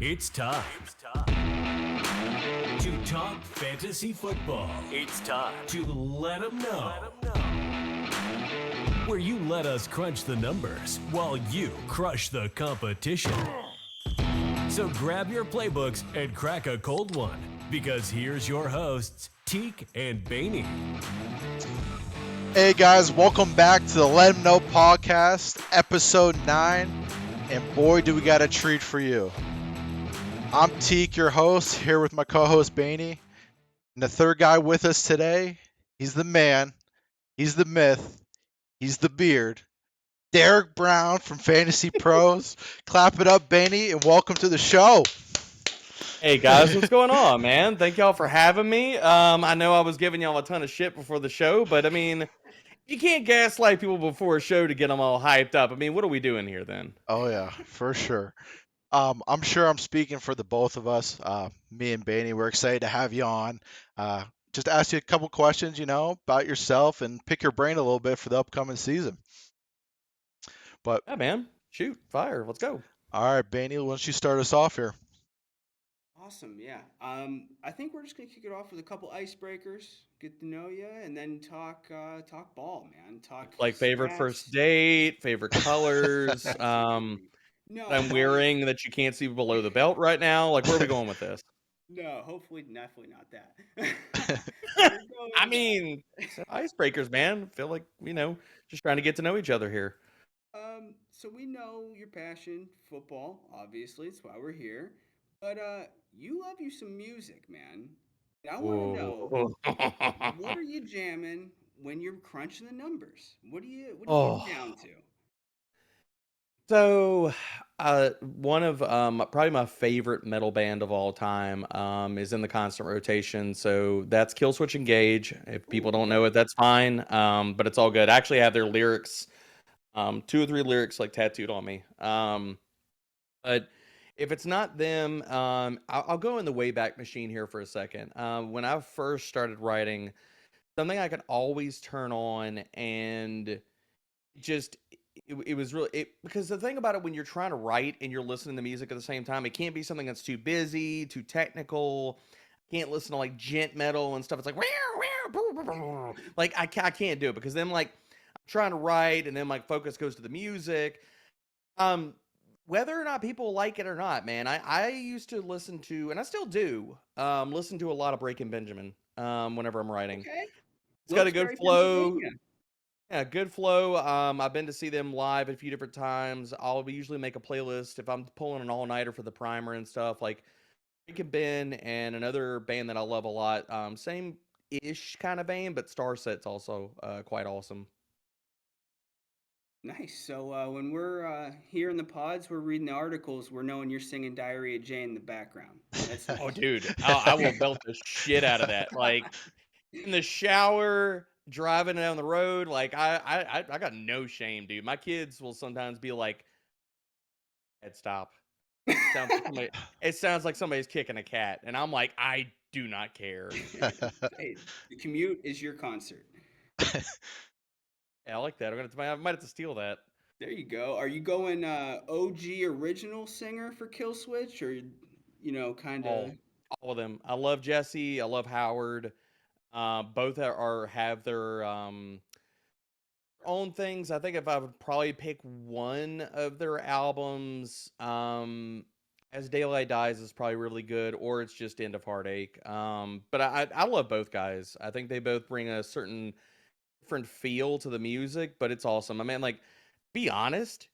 It's time to talk fantasy football. It's time to let them know. Where you let us crunch the numbers while you crush the competition. So grab your playbooks and crack a cold one, because here's your hosts, TeeK and Baney. Hey guys, welcome back to the Let 'em Know podcast, episode 9, and boy do we got a treat for you. I'm TeeK, your host, here with my co-host Baney, and the third guy with us today, he's the man, he's the myth, he's the beard, Derek Brown from FantasyPros. Clap it up, Baney, and welcome to the show. Hey guys, what's going on, man? Thank y'all for having me. I know I was giving y'all a ton of shit before the show, but I mean, you can't gaslight people before a show to get them all hyped up. I mean, what are we doing here then? Oh yeah, for sure. I'm sure I'm speaking for the both of us, me and Baney. We're excited to have you on. Just ask you a couple questions, about yourself and pick your brain a little bit for the upcoming season. But Yeah, man. Shoot, fire. Let's go. all right, Baney, why don't you start us off here? Awesome, yeah. I think we're just gonna kick it off with a couple icebreakers, get to know you, and then talk ball, man. Talk Like favorite stats. first date, favorite colors, No, I'm wearing that you can't see below the belt right now. Like, where are we going with this? no, hopefully, definitely not that. We're going, I mean, icebreakers, man. Feel like, just trying to get to know each other here. so we know your passion, football. Obviously, it's why we're here. But you love you some music, man. And I want to know, what are you jamming when you're crunching the numbers? What are you Oh. getting down to? So, one of probably my favorite metal band of all time is in the constant rotation. So that's Killswitch Engage. If people don't know it, that's fine. But it's all good. I actually have their lyrics, 2 or 3 lyrics like tattooed on me. But if it's not them, I'll go in the Wayback Machine here for a second. When I first started writing, something I could always turn on and just it was really because the thing about it when you're trying to write and you're listening to music at the same time, it can't be something that's too busy, too technical. Can't listen to like gent metal and stuff. It's like like I can't do it because then like I'm trying to write and then like focus goes to the music. Um, whether or not people like it or not, man, I used to listen to, and I still do, listen to a lot of Breaking Benjamin whenever I'm writing. Okay. It's got a good Wilkes-Barre, flow. Pennsylvania. Yeah, good flow. I've been to see them live a few different times. I'll usually make a playlist if I'm pulling an all-nighter for the primer and stuff. Like Rick and Ben and another band that I love a lot. Same-ish kind of band, but Starset's also quite awesome. Nice. So when we're here in the pods, we're reading the articles. We're knowing you're singing "Diary of Jane" in the background. That's Oh, nice. dude, I will belt the shit out of that. Like in the shower, driving down the road. Like I got no shame, dude. My kids will sometimes be like, "Ed, stop." It sounds like somebody's kicking a cat, and I'm like, I do not care. Hey, the commute is your concert. Yeah, I like that. I might have to steal that. There you go. Are you going OG original singer for Killswitch, or kind of? All of them. I love Jesse. I love Howard. Both have their own things. I think if I would probably pick one of their albums, As Daylight Dies is probably really good, or it's just End of Heartache. But I love both guys. I think they both bring a certain different feel to the music, but it's awesome. I mean, like, be honest,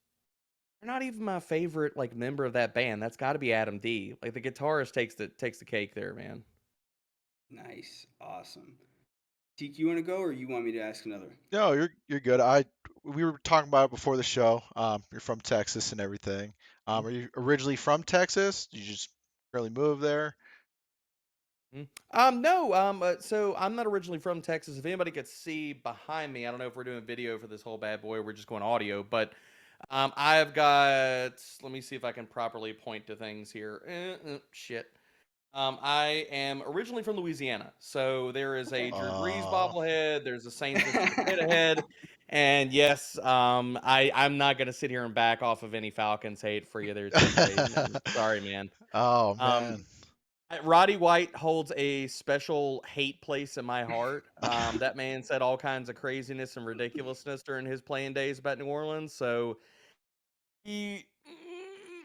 they're not even my favorite like member of that band. That's got to be Adam D. Like the guitarist takes the cake there, man. Nice, awesome. TeeK, you want to go, or you want me to ask another? No, you're good. We were talking about it before the show. You're from Texas and everything. Are you originally from Texas? Did you just barely move there? No, so I'm not originally from Texas. If anybody could see behind me, I don't know if we're doing video for this whole bad boy. Or we're just going audio, but I've got. Let me see if I can properly point to things here. Shit. I am originally from Louisiana, so there is a Drew Brees Oh. bobblehead. There's a Saints Mr. Potato Head. And yes, I'm not gonna sit here and back off of any Falcons hate for you there, TK. Sorry, man. Oh Um, man. Roddy White holds a special hate place in my heart. That man said all kinds of craziness and ridiculousness during his playing days about New Orleans, so he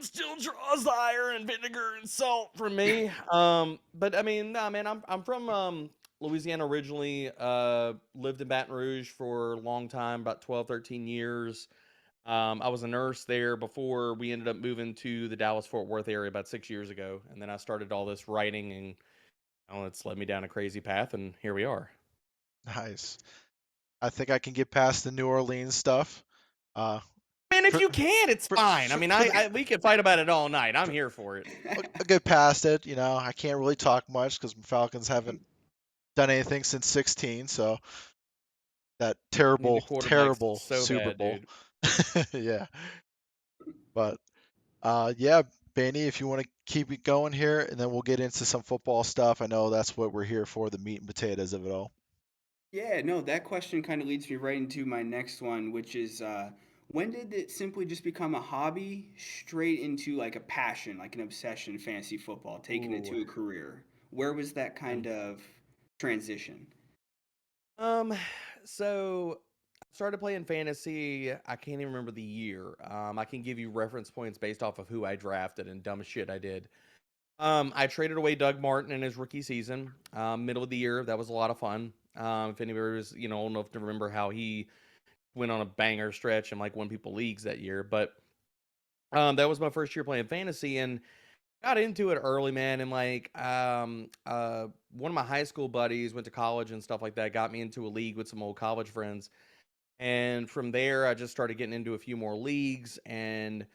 still draws the iron and vinegar and salt from me. But I mean, nah, man, I'm from Louisiana originally. Lived in Baton Rouge for a long time, about 12, 13 years. I was a nurse there before we ended up moving to the Dallas Fort Worth area about 6 years ago, and then I started all this writing, and it's led me down a crazy path, and here we are. Nice. I think I can get past the New Orleans stuff. Man, if For, you can, it's fine. I mean, for the, we can fight about it all night. I'm here for it. I'll get past it. You know, I can't really talk much because Falcons haven't done anything since 16. So that Need a terrible, quarterback terrible so Super bad, Bowl. dude. Yeah. But yeah, Benny, if you want to keep it going here, and then we'll get into some football stuff. I know that's what we're here for, the meat and potatoes of it all. Yeah, no, that question kind of leads me right into my next one, which is when did it simply just become a hobby straight into like a passion, like an obsession, fantasy football, taking it Ooh. to a career? Where was that kind of transition? Um, so I started playing fantasy. I can't even remember the year. I can give you reference points based off of who I drafted and dumb shit I did. I traded away Doug Martin in his rookie season, middle of the year. That was a lot of fun. If anybody was, old enough to remember how he went on a banger stretch and like won people leagues that year. But that was my first year playing fantasy and got into it early, man. And like, one of my high school buddies went to college and stuff like that, got me into a league with some old college friends. And from there, I just started getting into a few more leagues and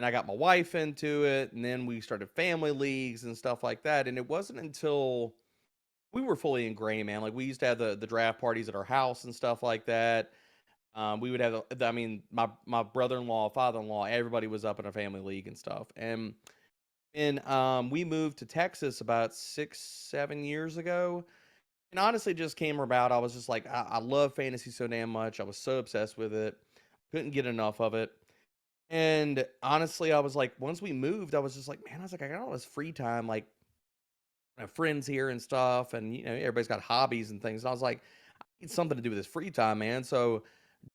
I got my wife into it. And then we started family leagues and stuff like that. And it wasn't until we were fully ingrained, man. Like we used to have the draft parties at our house and stuff like that. We would have, I mean, my brother-in-law, father-in-law, everybody was up in a family league and stuff. And we moved to Texas about 6, 7 years ago. And honestly, just came about. I was just like, I love fantasy so damn much. I was so obsessed with it. Couldn't get enough of it. And honestly, I was like, once we moved, I was just like, man, I was like, I got all this free time. Like, I have friends here and stuff. And, everybody's got hobbies and things. And I was like, I need something to do with this free time, man. So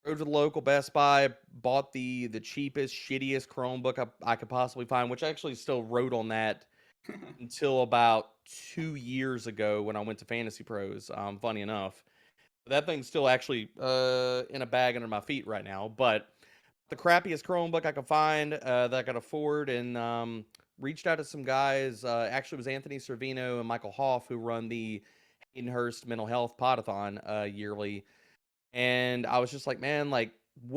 drove to the local Best Buy, bought the cheapest, shittiest Chromebook I could possibly find, which I actually still wrote on that until about 2 years ago when I went to FantasyPros. Funny enough, that thing's still actually in a bag under my feet right now. But the crappiest Chromebook I could find that I could afford, and reached out to some guys. Actually, it was Anthony Servino and Michael Hoff who run the Haydenhurst Mental Health Podathon yearly. And I was just like, man, like,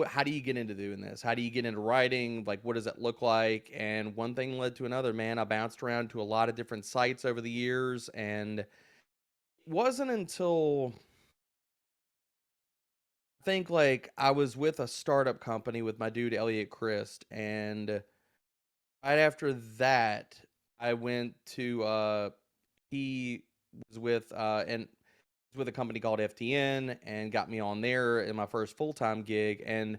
how do you get into doing this? How do you get into writing? Like, what does it look like? And one thing led to another, man. I bounced around to a lot of different sites over the years. And it wasn't until I think like I was with a startup company with my dude, Elliot Christ. And right after that, I went to, he was with a company called FTN and got me on there in my first full-time gig. And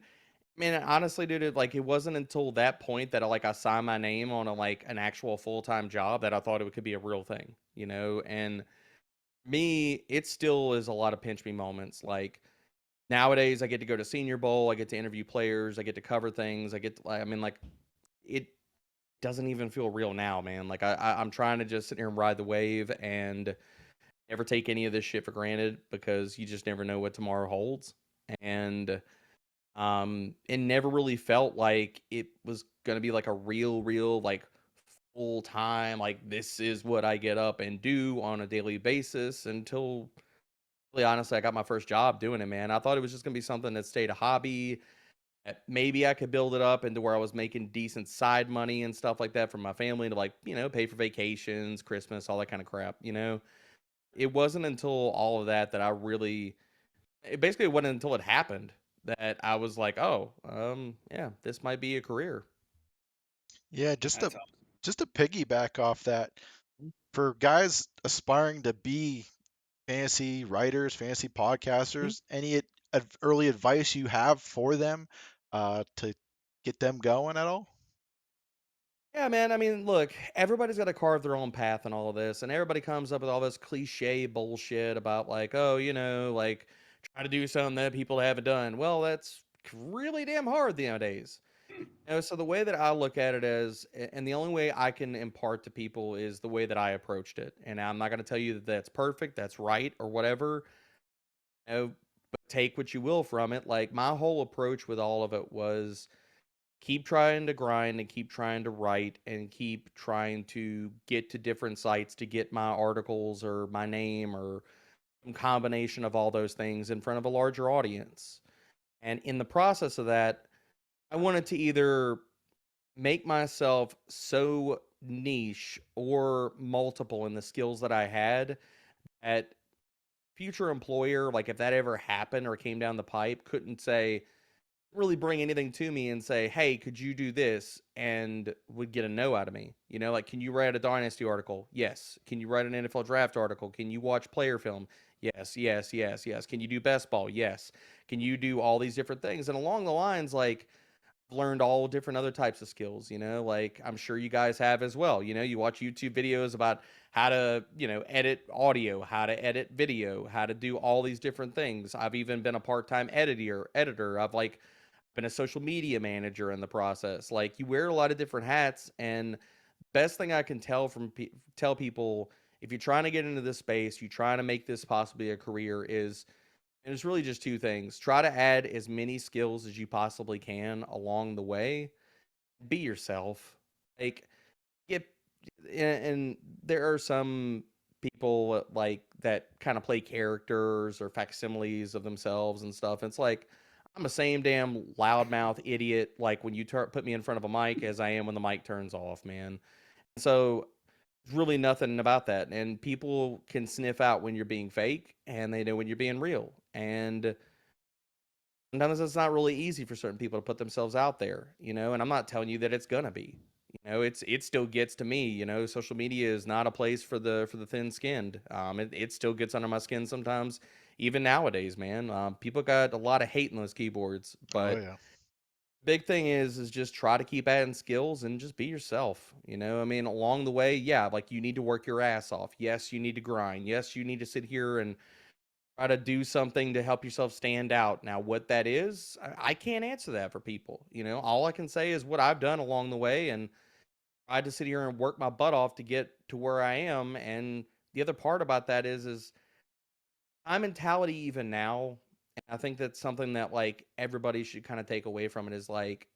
man, honestly, dude, it wasn't until that point that I signed my name on an actual full-time job that I thought it could be a real thing, And me, it still is a lot of pinch me moments. Like nowadays, I get to go to Senior Bowl, I get to interview players, I get to cover things, I mean, like it doesn't even feel real now, man. Like I'm trying to just sit here and ride the wave and never take any of this shit for granted because you just never know what tomorrow holds. And it never really felt like it was gonna be like a real like full time, like this is what I get up and do on a daily basis until really honestly I got my first job doing it, man. I thought it was just gonna be something that stayed a hobby. Maybe I could build it up into where I was making decent side money and stuff like that from my family to like, pay for vacations, Christmas, all that kind of crap. It wasn't until all of that that I really it basically wasn't until it happened that I was like, "Oh, yeah, this might be a career." Yeah, just to That's awesome. just to piggyback off that, for guys aspiring to be fantasy writers, fantasy Mhm. podcasters, early advice you have for them to get them going at all? Yeah, man. I mean, look, everybody's got to carve their own path and all of this, and everybody comes up with all this cliche bullshit about like, oh, like try to do something that people haven't done. Well, that's really damn hard nowadays. So the way that I look at it is, and the only way I can impart to people is the way that I approached it. And I'm not going to tell you that that's perfect, that's right, or whatever. But take what you will from it. Like my whole approach with all of it was keep trying to grind and keep trying to write and keep trying to get to different sites to get my articles or my name or some combination of all those things in front of a larger audience. And in the process of that, I wanted to either make myself so niche or multiple in the skills that I had at future employer, like if that ever happened or came down the pipe, couldn't say really bring anything to me and say, "Hey, could you do this?" and would get a no out of me. Like, can you write a dynasty article? Yes. Can you write an NFL draft article? Can you watch player film? Yes, yes, yes, yes. Can you do best ball? Yes. Can you do all these different things? And along the lines, like learned all different other types of skills, like I'm sure you guys have as well. You watch YouTube videos about how to, edit audio, how to edit video, how to do all these different things. I've even been a part-time editor. I've like been a social media manager in the process. Like you wear a lot of different hats, and best thing I can tell people, if you're trying to get into this space, you're trying to make this possibly a career, is and it's really just two things. Try to add as many skills as you possibly can along the way. Be yourself. Like get and there are some people like that kind of play characters or facsimiles of themselves and stuff. It's like I'm the same damn loudmouth idiot like when you put me in front of a mic as I am when the mic turns off, man. So really nothing about that. And people can sniff out when you're being fake and they know when you're being real. And sometimes it's not really easy for certain people to put themselves out there, and I'm not telling you that it's gonna be. It still gets to me, social media is not a place for the thin skinned. It still gets under my skin sometimes, even nowadays, man. People got a lot of hate in those keyboards, Oh but yeah. big thing is just try to keep adding skills and just be yourself. I mean, along the way, yeah, like you need to work your ass off. Yes, you need to grind. Yes, you need to sit here and try to do something to help yourself stand out. Now, what that is, I can't answer that for people. All I can say is what I've done along the way and tried to sit here and work my butt off to get to where I am. And the other part about that is my mentality even now. And I think that's something that like everybody should kind of take away from it is like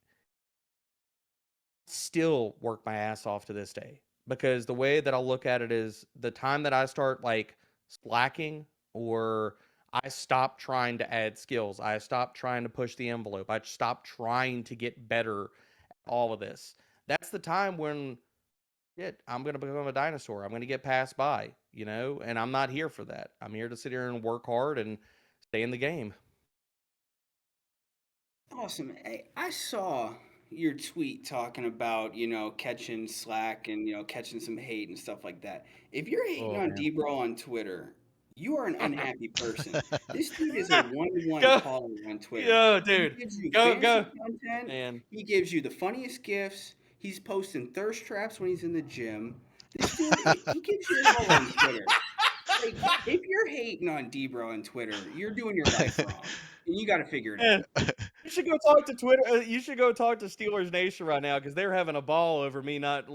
still work my ass off to this day because the way that I look at it is the time that I start like slacking or I stop trying to add skills, I stop trying to push the envelope, I stop trying to get better at all of this. That's the time when I'm going to become a dinosaur. I'm going to get passed by, and I'm not here for that. I'm here to sit here and work hard and stay in the game. Awesome. Hey, I saw your tweet talking about, catching slack and, catching some hate and stuff like that. If you're hating Oh on man. Debro on Twitter, you are an unhappy person. This dude is a one-to-one Go, caller on Twitter. yo, He dude. gives you Go, fantasy content. man. He gives you the funniest gifs. He's posting thirst traps when he's in the gym. This dude, he gives you hell on Twitter. Like, if you're hating on Debro on Twitter, you're doing your life wrong, and you got to figure it out. Man, you should go talk to Twitter. You should go talk to Steelers Nation right now because they're having a ball over me not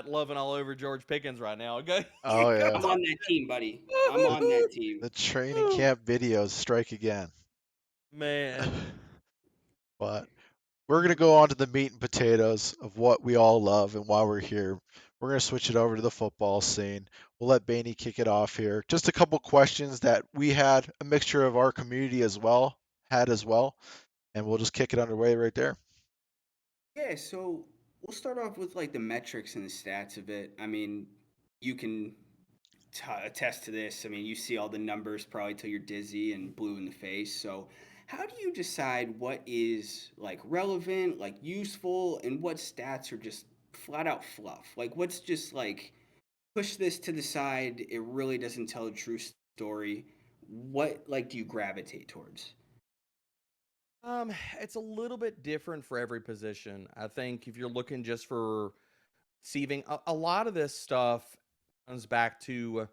loving all over George Pickens right now. Okay, Oh go yeah. I'm talk. on that team, buddy. I'm on that team. The training camp videos strike again. Man, But we're going to go on to the meat and potatoes of what we all love and why we're here. We're going to switch it over to the football scene. We'll let Baney kick it off here. Just a couple questions that we had, a mixture of our community had as well, and we'll just kick it underway right there. Yeah, so we'll start off with like the metrics and the stats of it. I mean, you can attest to this. I mean, you see all the numbers probably till you're dizzy and blue in the face. So, how do you decide what is like relevant, like useful, and what stats are just flat out fluff? Like, what's just like push this to the side? It really doesn't tell a true story. What like do you gravitate towards? It's a little bit different for every position. I think if you're looking just for receiving, a lot of this stuff comes back to what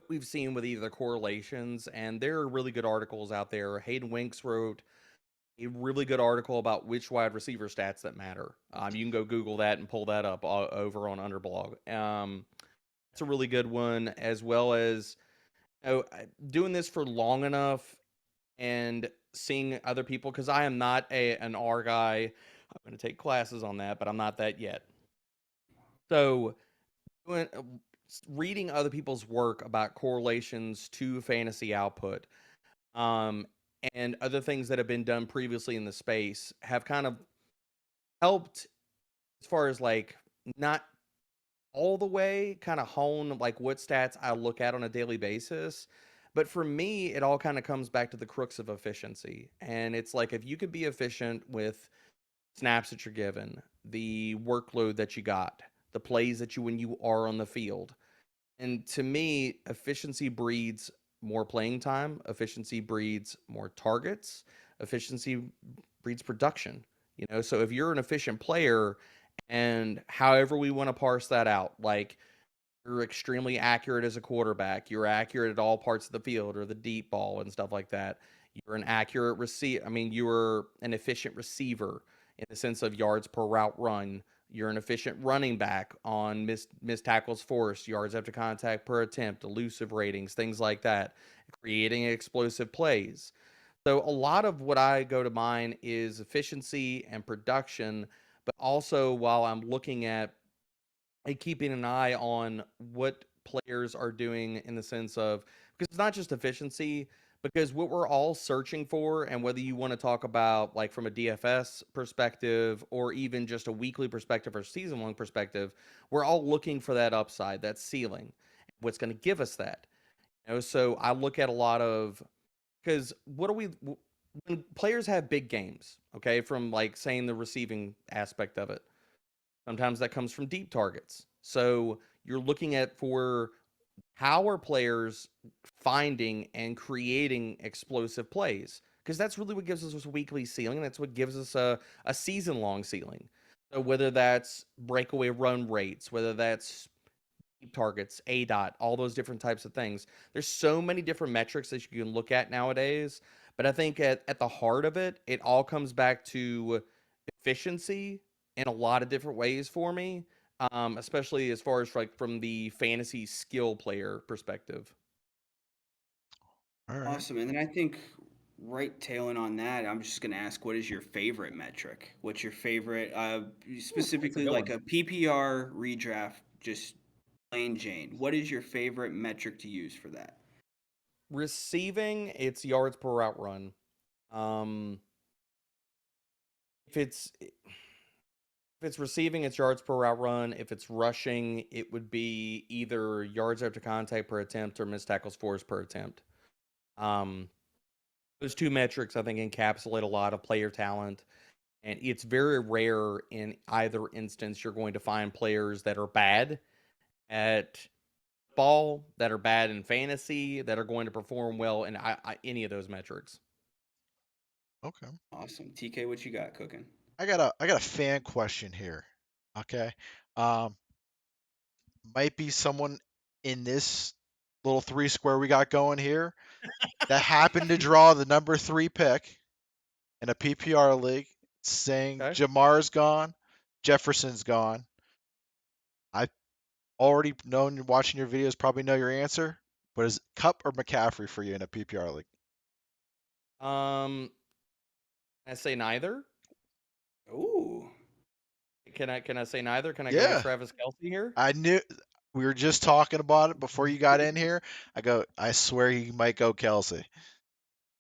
we've seen with either correlations, and there are really good articles out there. Hayden Winks wrote a really good article about which wide receiver stats that matter. You can go Google that and pull that up over on Underblog. It's a really good one, as well as doing this for long enough and seeing other people, because I am not an R guy. I'm going to take classes on that, but I'm not that yet. So when reading other people's work about correlations to fantasy output, um, and other things that have been done previously in the space have kind of helped as far as like not all the way kind of hone like what stats I look at on a daily basis. But for me, it all kind of comes back to the crux of efficiency. And it's like if you could be efficient with snaps that you're given, the workload that you got, the plays that you when you are on the field. And to me, efficiency breeds more playing time, efficiency breeds more targets, efficiency breeds production. So if you're an efficient player, and however we want to parse that out, like you're extremely accurate as a quarterback, you're accurate at all parts of the field or the deep ball and stuff like that. You're an accurate receiver. I mean, you're an efficient receiver in the sense of yards per route run. You're an efficient running back on missed tackles forced, yards after contact per attempt, elusive ratings, things like that, creating explosive plays. So a lot of what I go to mind is efficiency and production, but also while I'm looking at and keeping an eye on what players are doing in the sense of, because it's not just efficiency, because what we're all searching for, and whether you want to talk about like from a DFS perspective or even just a weekly perspective or season long perspective, we're all looking for that upside, that ceiling, what's going to give us that. So I look at a lot of, because when players have big games, okay, from like saying the receiving aspect of it, sometimes that comes from deep targets. So you're looking at for how are players finding and creating explosive plays? Because that's really what gives us a weekly ceiling. That's what gives us a season long ceiling. So whether that's breakaway run rates, whether that's deep targets, A dot, all those different types of things. There's so many different metrics that you can look at nowadays. But I think at the heart of it, it all comes back to efficiency in a lot of different ways for me, especially as far as like from the fantasy skill player perspective. All right. Awesome. And then I think right tailing on that, I'm just going to ask, what is your favorite metric? What's your favorite, That's a specifically good like one. a PPR redraft, just plain Jane? What is your favorite metric to use for that? Receiving, it's yards per route run. Um, if it's receiving, it's yards per route run. If it's rushing, it would be either yards after contact per attempt or missed tackles forced per attempt. Um, those two metrics, I think, encapsulate a lot of player talent. And it's very rare in either instance you're going to find players that are bad at ball, that are bad in fantasy, that are going to perform well in any of those metrics. Okay. Awesome. TK, what you got cooking? I got a fan question here. Okay. Um, might be someone in this little three square we got going here that happened to draw the number 3 pick in a PPR league, saying Okay. Jamar's gone, Jefferson's gone. I already known watching your videos, probably know your answer, but is Cup or McCaffrey for you in a PPR league? I say neither. Ooh. Can I say neither? Can I go with Yeah, Travis Kelsey here? I knew we were just talking about it before you got in here. I swear he might go Kelsey.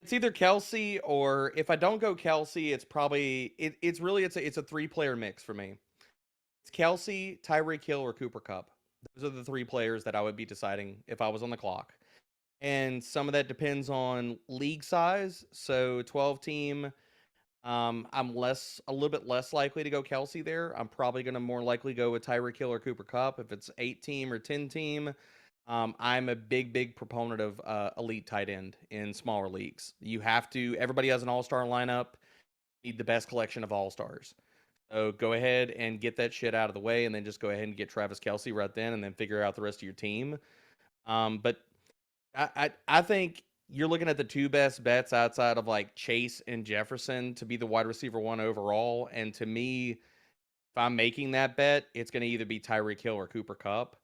It's either Kelsey, or if I don't go Kelsey, it's probably it's really it's a three-player mix for me. It's Kelsey, Tyreek Hill, or Cooper Cup. Those are the three players that I would be deciding if I was on the clock. And some of that depends on league size. So 12 team, I'm a little bit less likely to go Kelsey there. I'm probably going to more likely go with Tyreek Hill or Cooper Cup. If it's 8 team or 10 team, I'm a big proponent of elite tight end in smaller leagues. You have to. Everybody has an all-star lineup. Need the best collection of all-stars. So go ahead and get that shit out of the way, and then just go ahead and get Travis Kelce right then, and then figure out the rest of your team. But I think you're looking at the two best bets outside of like Chase and Jefferson to be the wide receiver one overall. And to me, if I'm making that bet, it's going to either be Tyreek Hill or Cooper Kupp.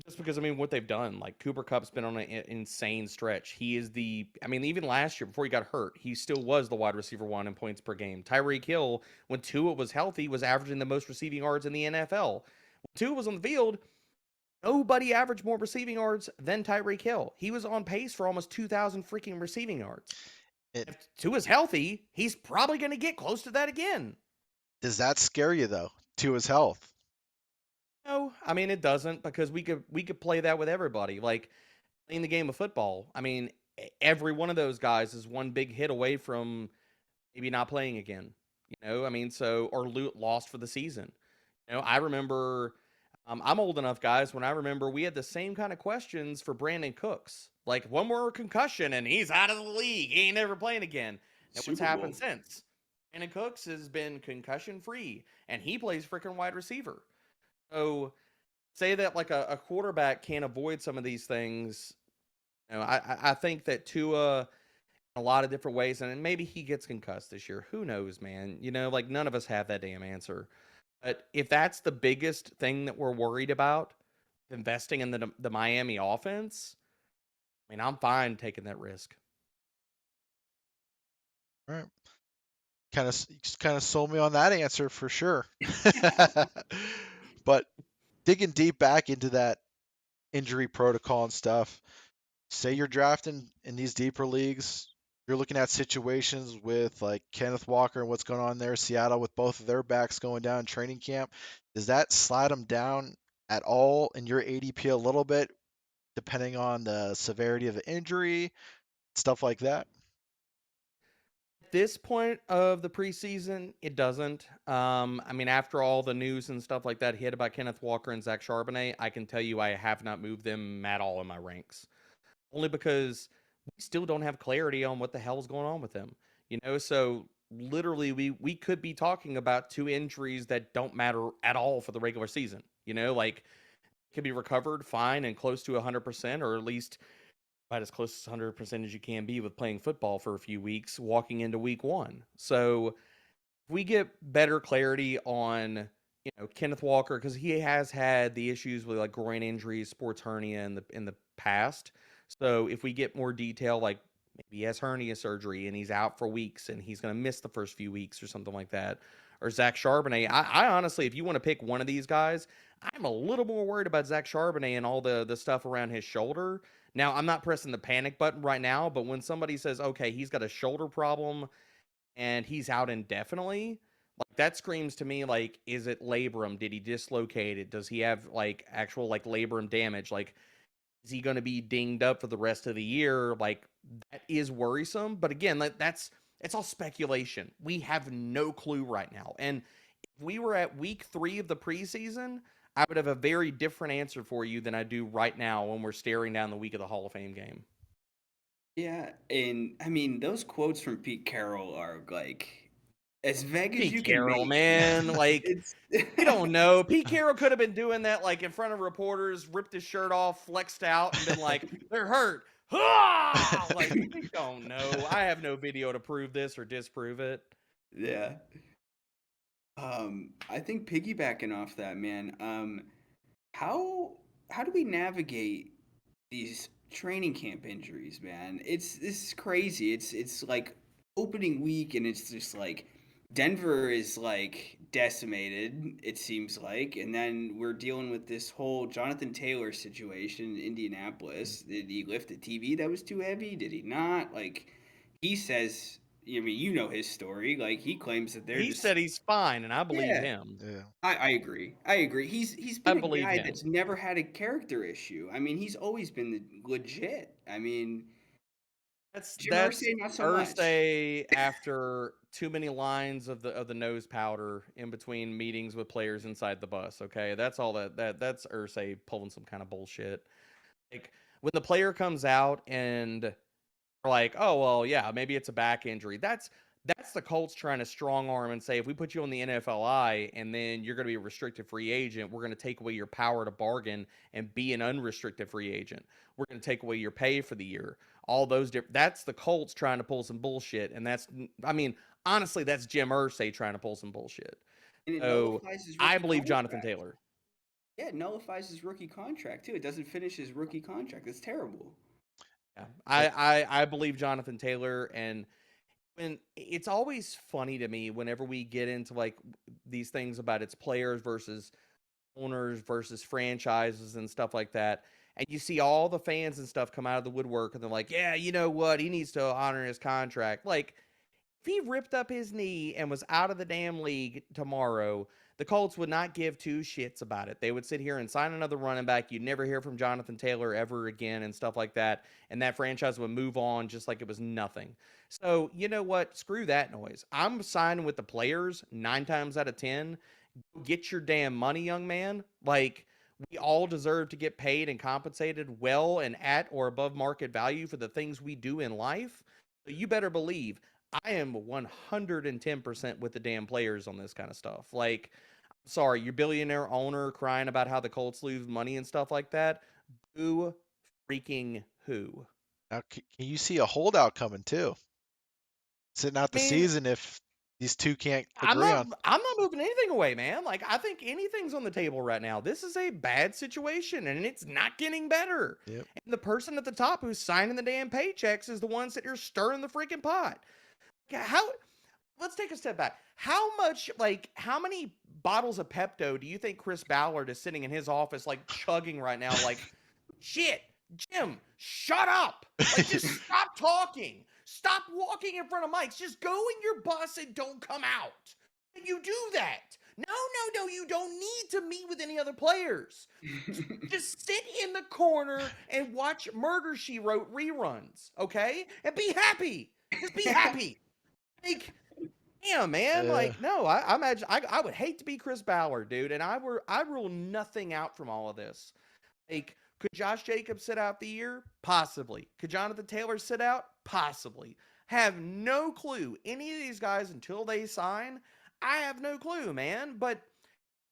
Just because, I mean, what they've done, like Cooper Kupp's been on an insane stretch. He is even last year before he got hurt, he still was the wide receiver one in points per game. Tyreek Hill, when Tua was healthy, was averaging the most receiving yards in the NFL. When Tua was on the field, nobody averaged more receiving yards than Tyreek Hill. He was on pace for almost 2,000 freaking receiving yards. If Tua's healthy, he's probably going to get close to that again. Does that scare you though? Tua's health. No, I mean it doesn't, because we could play that with everybody. Like playing the game of football. I mean, every one of those guys is one big hit away from maybe not playing again. I mean, or lost for the season. I remember. I'm old enough, guys, when I remember we had the same kind of questions for Brandon Cooks. Like, one more concussion and he's out of the league. He ain't never playing again. And what's happened since? Brandon Cooks has been concussion-free, and he plays freaking wide receiver. So, say that like a quarterback can't avoid some of these things. I think that Tua, in a lot of different ways, and maybe he gets concussed this year. Who knows, man? Like none of us have that damn answer. But if that's the biggest thing that we're worried about, investing in the Miami offense, I mean, I'm fine taking that risk. All right. Kind of sold me on that answer for sure. But digging deep back into that injury protocol and stuff, say you're drafting in these deeper leagues, you're looking at situations with like Kenneth Walker and what's going on there, Seattle with both of their backs going down in training camp. Does that slide them down at all in your ADP a little bit, depending on the severity of the injury, stuff like that? At this point of the preseason, it doesn't. I mean, after all the news and stuff like that hit about Kenneth Walker and Zach Charbonnet, I can tell you I have not moved them at all in my ranks. Only because we still don't have clarity on what the hell is going on with them. So literally we could be talking about two injuries that don't matter at all for the regular season. Like could be recovered fine and close to 100%, or at least about as close to 100% as you can be with playing football for a few weeks walking into week one. So if we get better clarity on Kenneth Walker, because he has had the issues with like groin injuries, sports hernia in the past. So if we get more detail, like maybe he has hernia surgery and he's out for weeks and he's going to miss the first few weeks or something like that, or Zach Charbonnet, I honestly, if you want to pick one of these guys, I'm a little more worried about Zach Charbonnet and all the stuff around his shoulder. Now, I'm not pressing the panic button right now, but when somebody says, okay, he's got a shoulder problem and he's out indefinitely, like that screams to me like, is it labrum? Did he dislocate it? Does he have like actual like labrum damage? Like, is he going to be dinged up for the rest of the year? Like that is worrisome. But again, it's all speculation. We have no clue right now. And if we were at week 3 of the preseason, I would have a very different answer for you than I do right now when we're staring down the week of the Hall of Fame game. Yeah, and I mean those quotes from Pete Carroll are like as vague as Pete you can Carroll, make. man, like It's you don't know. Pete Carroll could have been doing that like in front of reporters, ripped his shirt off, flexed out, and been like, "They're hurt." Like we don't know. I have no video to prove this or disprove it. Yeah. I think piggybacking off that, man, how how do we navigate these training camp injuries, man? This is crazy. It's like opening week and it's just like Denver is like decimated, it seems like, and then we're dealing with this whole Jonathan Taylor situation in Indianapolis. Did he lift a TV that was too heavy? Did he not? Like he says, I mean, you know his story. Like he claims that they're He just said he's fine, and I believe yeah. him. Yeah. I agree. I agree. He's I been a believe guy him. that's never had a character issue. I mean, he's always been legit. I mean, Jim That's Irsay not so much. Irsay after too many lines of the nose powder in between meetings with players inside the bus. Okay, that's all that's Ursay pulling some kind of bullshit. Like when the player comes out and they're like, oh well, yeah, maybe it's a back injury. That's the Colts trying to strong arm and say, if we put you on the NFLI and then you're going to be a restricted free agent, we're going to take away your power to bargain and be an unrestricted free agent. We're going to take away your pay for the year. All those different. That's the Colts trying to pull some bullshit, and I mean, honestly, that's Jim Irsay trying to pull some bullshit. And it So nullifies his I rookie believe Jonathan contract. Taylor. Yeah, it nullifies his rookie contract too. It doesn't finish his rookie contract. It's terrible. Yeah, I believe Jonathan Taylor, and when it's always funny to me whenever we get into like these things about its players versus owners versus franchises and stuff like that. And you see all the fans and stuff come out of the woodwork and they're like, yeah, you know what? He needs to honor his contract. Like, if he ripped up his knee and was out of the damn league tomorrow, the Colts would not give two shits about it. They would sit here and sign another running back. You'd never hear from Jonathan Taylor ever again and stuff like that. And that franchise would move on just like it was nothing. So, you know what? Screw that noise. I'm signing with the players 9 times out of 10. Get your damn money, young man. Like, we all deserve to get paid and compensated well and at or above market value for the things we do in life. So you better believe I am 110% with the damn players on this kind of stuff. Like, sorry, your billionaire owner crying about how the Colts lose money and stuff like that. Boo freaking who? Now, can you see a holdout coming too? Sitting out I the mean, season if these two can't I'm agree not on. I'm not moving anything away, man. Like, I think anything's on the table right now. This is a bad situation and it's not getting better. Yep. And the person at the top who's signing the damn paychecks is the one sitting here stirring the freaking pot. How Let's take a step back. How many bottles of Pepto do you think Chris Ballard is sitting in his office like chugging right now? Like, shit, Jim, shut up. Like, just stop talking. Stop walking in front of mics. Just go in your bus and don't come out. And you do that. No, you don't need to meet with any other players. Just sit in the corner and watch Murder, She Wrote reruns, okay? And be happy. Just be happy. Like, yeah, man. Like, no, I imagine I would hate to be Chris Ballard, dude. And I rule nothing out from all of this. Like, could Josh Jacobs sit out the year? Possibly. Could Jonathan Taylor sit out? Possibly. Have no clue. Any of these guys until they sign, I have no clue, man. But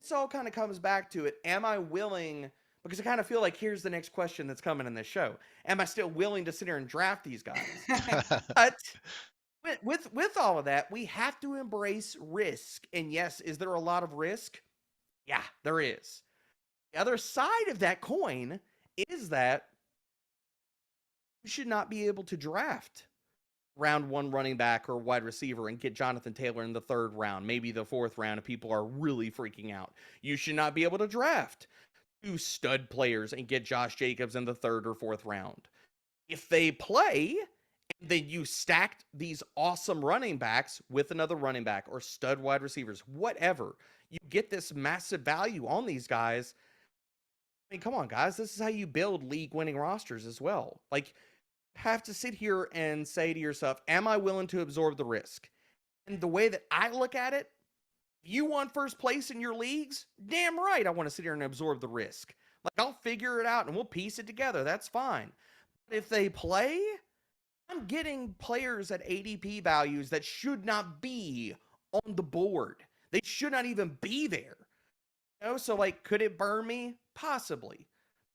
this all kind of comes back to it. Am I willing? Because I kind of feel like here's the next question that's coming in this show. Am I still willing to sit here and draft these guys? But with all of that, we have to embrace risk. And yes, is there a lot of risk? Yeah, there is. The other side of that coin is that you should not be able to draft round 1 running back or wide receiver and get Jonathan Taylor in the 3rd round, maybe the 4th round if people are really freaking out. You should not be able to draft 2 stud players and get Josh Jacobs in the 3rd or 4th round. If they play, then you stacked these awesome running backs with another running back or stud wide receivers, whatever. You get this massive value on these guys. I mean, come on, guys. This is how you build league-winning rosters as well. Like, you have to sit here and say to yourself, am I willing to absorb the risk? And the way that I look at it, if you want first place in your leagues, damn right I want to sit here and absorb the risk. Like, I'll figure it out and we'll piece it together. That's fine. But if they play, I'm getting players at ADP values that should not be on the board. They should not even be there. You know, so like, could it burn me? Possibly.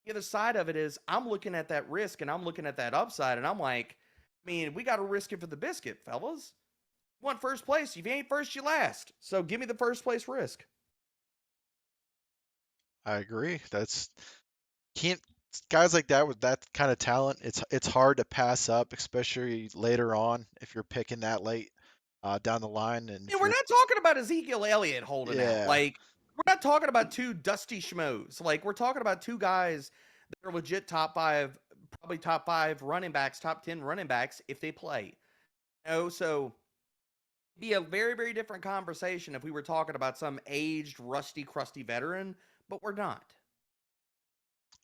The other side of it is I'm looking at that risk and I'm looking at that upside and I'm like, I mean, we got to risk it for the biscuit, fellas. You want first place. If you ain't first, you last. So give me the first place risk. I agree. Can't guys like that with that kind of talent, it's hard to pass up, especially later on if you're picking that late down the line. And Yeah, if we're you're not talking about Ezekiel Elliott holding out. yeah, Like, we're not talking about 2 dusty schmoes. Like, we're talking about 2 guys that are legit top 5, probably top 5 running backs, top 10 running backs if they play. You know, so it'd be a very, very different conversation if we were talking about some aged, rusty, crusty veteran, but we're not.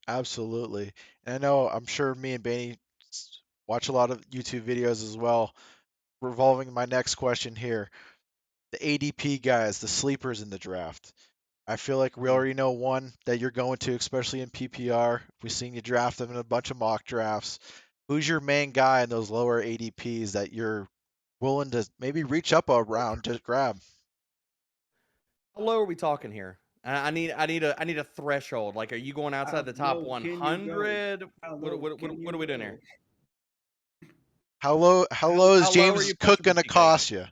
absolutely. And I know I'm sure me and Baney watch a lot of YouTube videos as well. revolving my next question here. The ADP guys, the sleepers in the draft. I feel like we already know one that you're going to, especially in PPR. We've seen you draft them in a bunch of mock drafts. Who's your main guy in those lower ADPs that you're willing to maybe reach up a round to grab? How low are we talking here? I need a threshold. Like, are you going outside the top low can you go? 100? How What low what what, can what you are we doing go? here? How low is How low are James you Cook pushing me, gonna TK? cost you?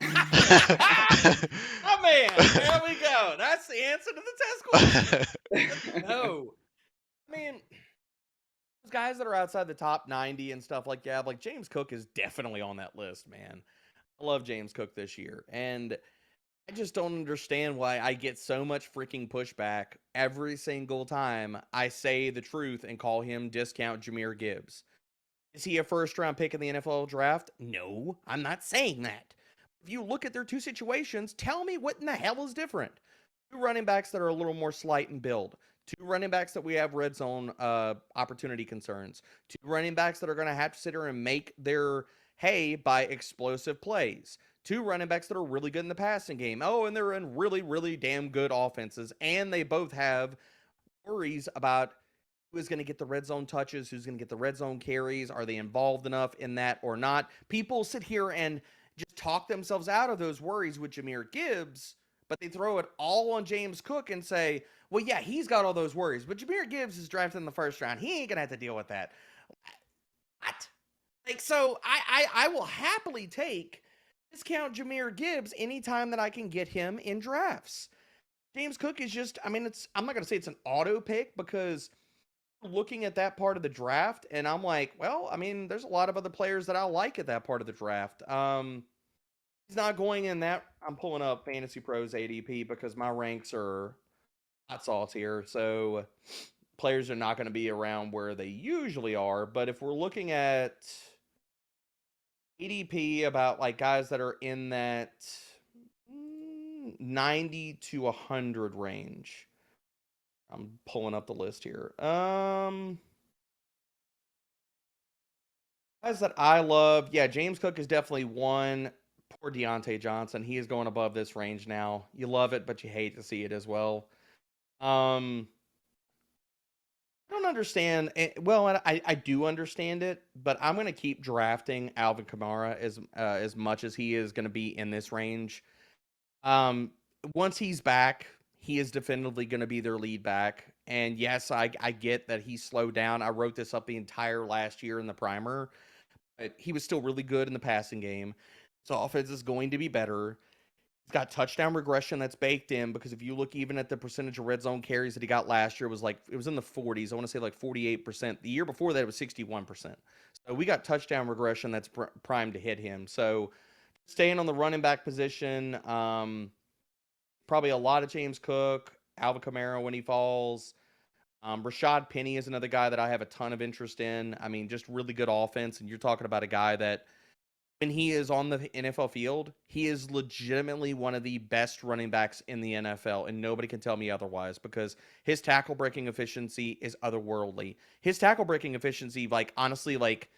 Oh man, there we go. That's the answer to the test question. No, I mean, those guys that are outside the top 90 and stuff like that, like James Cook is definitely on that list, man. I love James Cook this year, and I just don't understand why I get so much freaking pushback every single time I say the truth and call him discount Jahmyr Gibbs. Is he a first round pick in the NFL draft? No, I'm not saying that. If you look at their two situations, tell me what in the hell is different. Two running backs that are a little more slight in build. Two running backs that we have red zone opportunity concerns. Two running backs that are going to have to sit here and make their hay by explosive plays. Two running backs that are really good in the passing game. Oh, and they're in really, really damn good offenses. And they both have worries about who is going to get the red zone touches, who's going to get the red zone carries, are they involved enough in that or not? People sit here and just talk themselves out of those worries with Jahmyr Gibbs, but they throw it all on James Cook and say, well, yeah, he's got all those worries, but Jahmyr Gibbs is drafted in the first round. He ain't going to have to deal with that. What? Like, so I will happily take discount Jahmyr Gibbs anytime that I can get him in drafts. James Cook is just, I mean, I'm not going to say it's an auto pick because looking at that part of the draft and I'm like, well, I mean, there's a lot of other players that I like at that part of the draft. He's not going in that. I'm pulling up FantasyPros ADP because my ranks are hot sauce here. So players are not going to be around where they usually are. But if we're looking at ADP about like guys that are in that 90 to 100 range, I'm pulling up the list here. Guys that I love, yeah, James Cook is definitely one. Poor Deontay Johnson, he is going above this range now. You love it, but you hate to see it as well. I don't understand. Well, I do understand it, but I'm going to keep drafting Alvin Kamara as much as he is going to be in this range. Once he's back, he is definitively going to be their lead back. And yes, I get that he slowed down. I wrote this up the entire last year in the primer. But he was still really good in the passing game. His offense is going to be better. He's got touchdown regression that's baked in because if you look even at the percentage of red zone carries that he got last year, it was in the 40s. I want to say like 48%. The year before that, it was 61%. So we got touchdown regression that's primed to hit him. So staying on the running back position, probably a lot of James Cook, Alvin Kamara when he falls. Rashad Penny is another guy that I have a ton of interest in. I mean, just really good offense. And you're talking about a guy that when he is on the NFL field, he is legitimately one of the best running backs in the NFL. And nobody can tell me otherwise because his tackle breaking efficiency is otherworldly. His tackle breaking efficiency, like honestly, like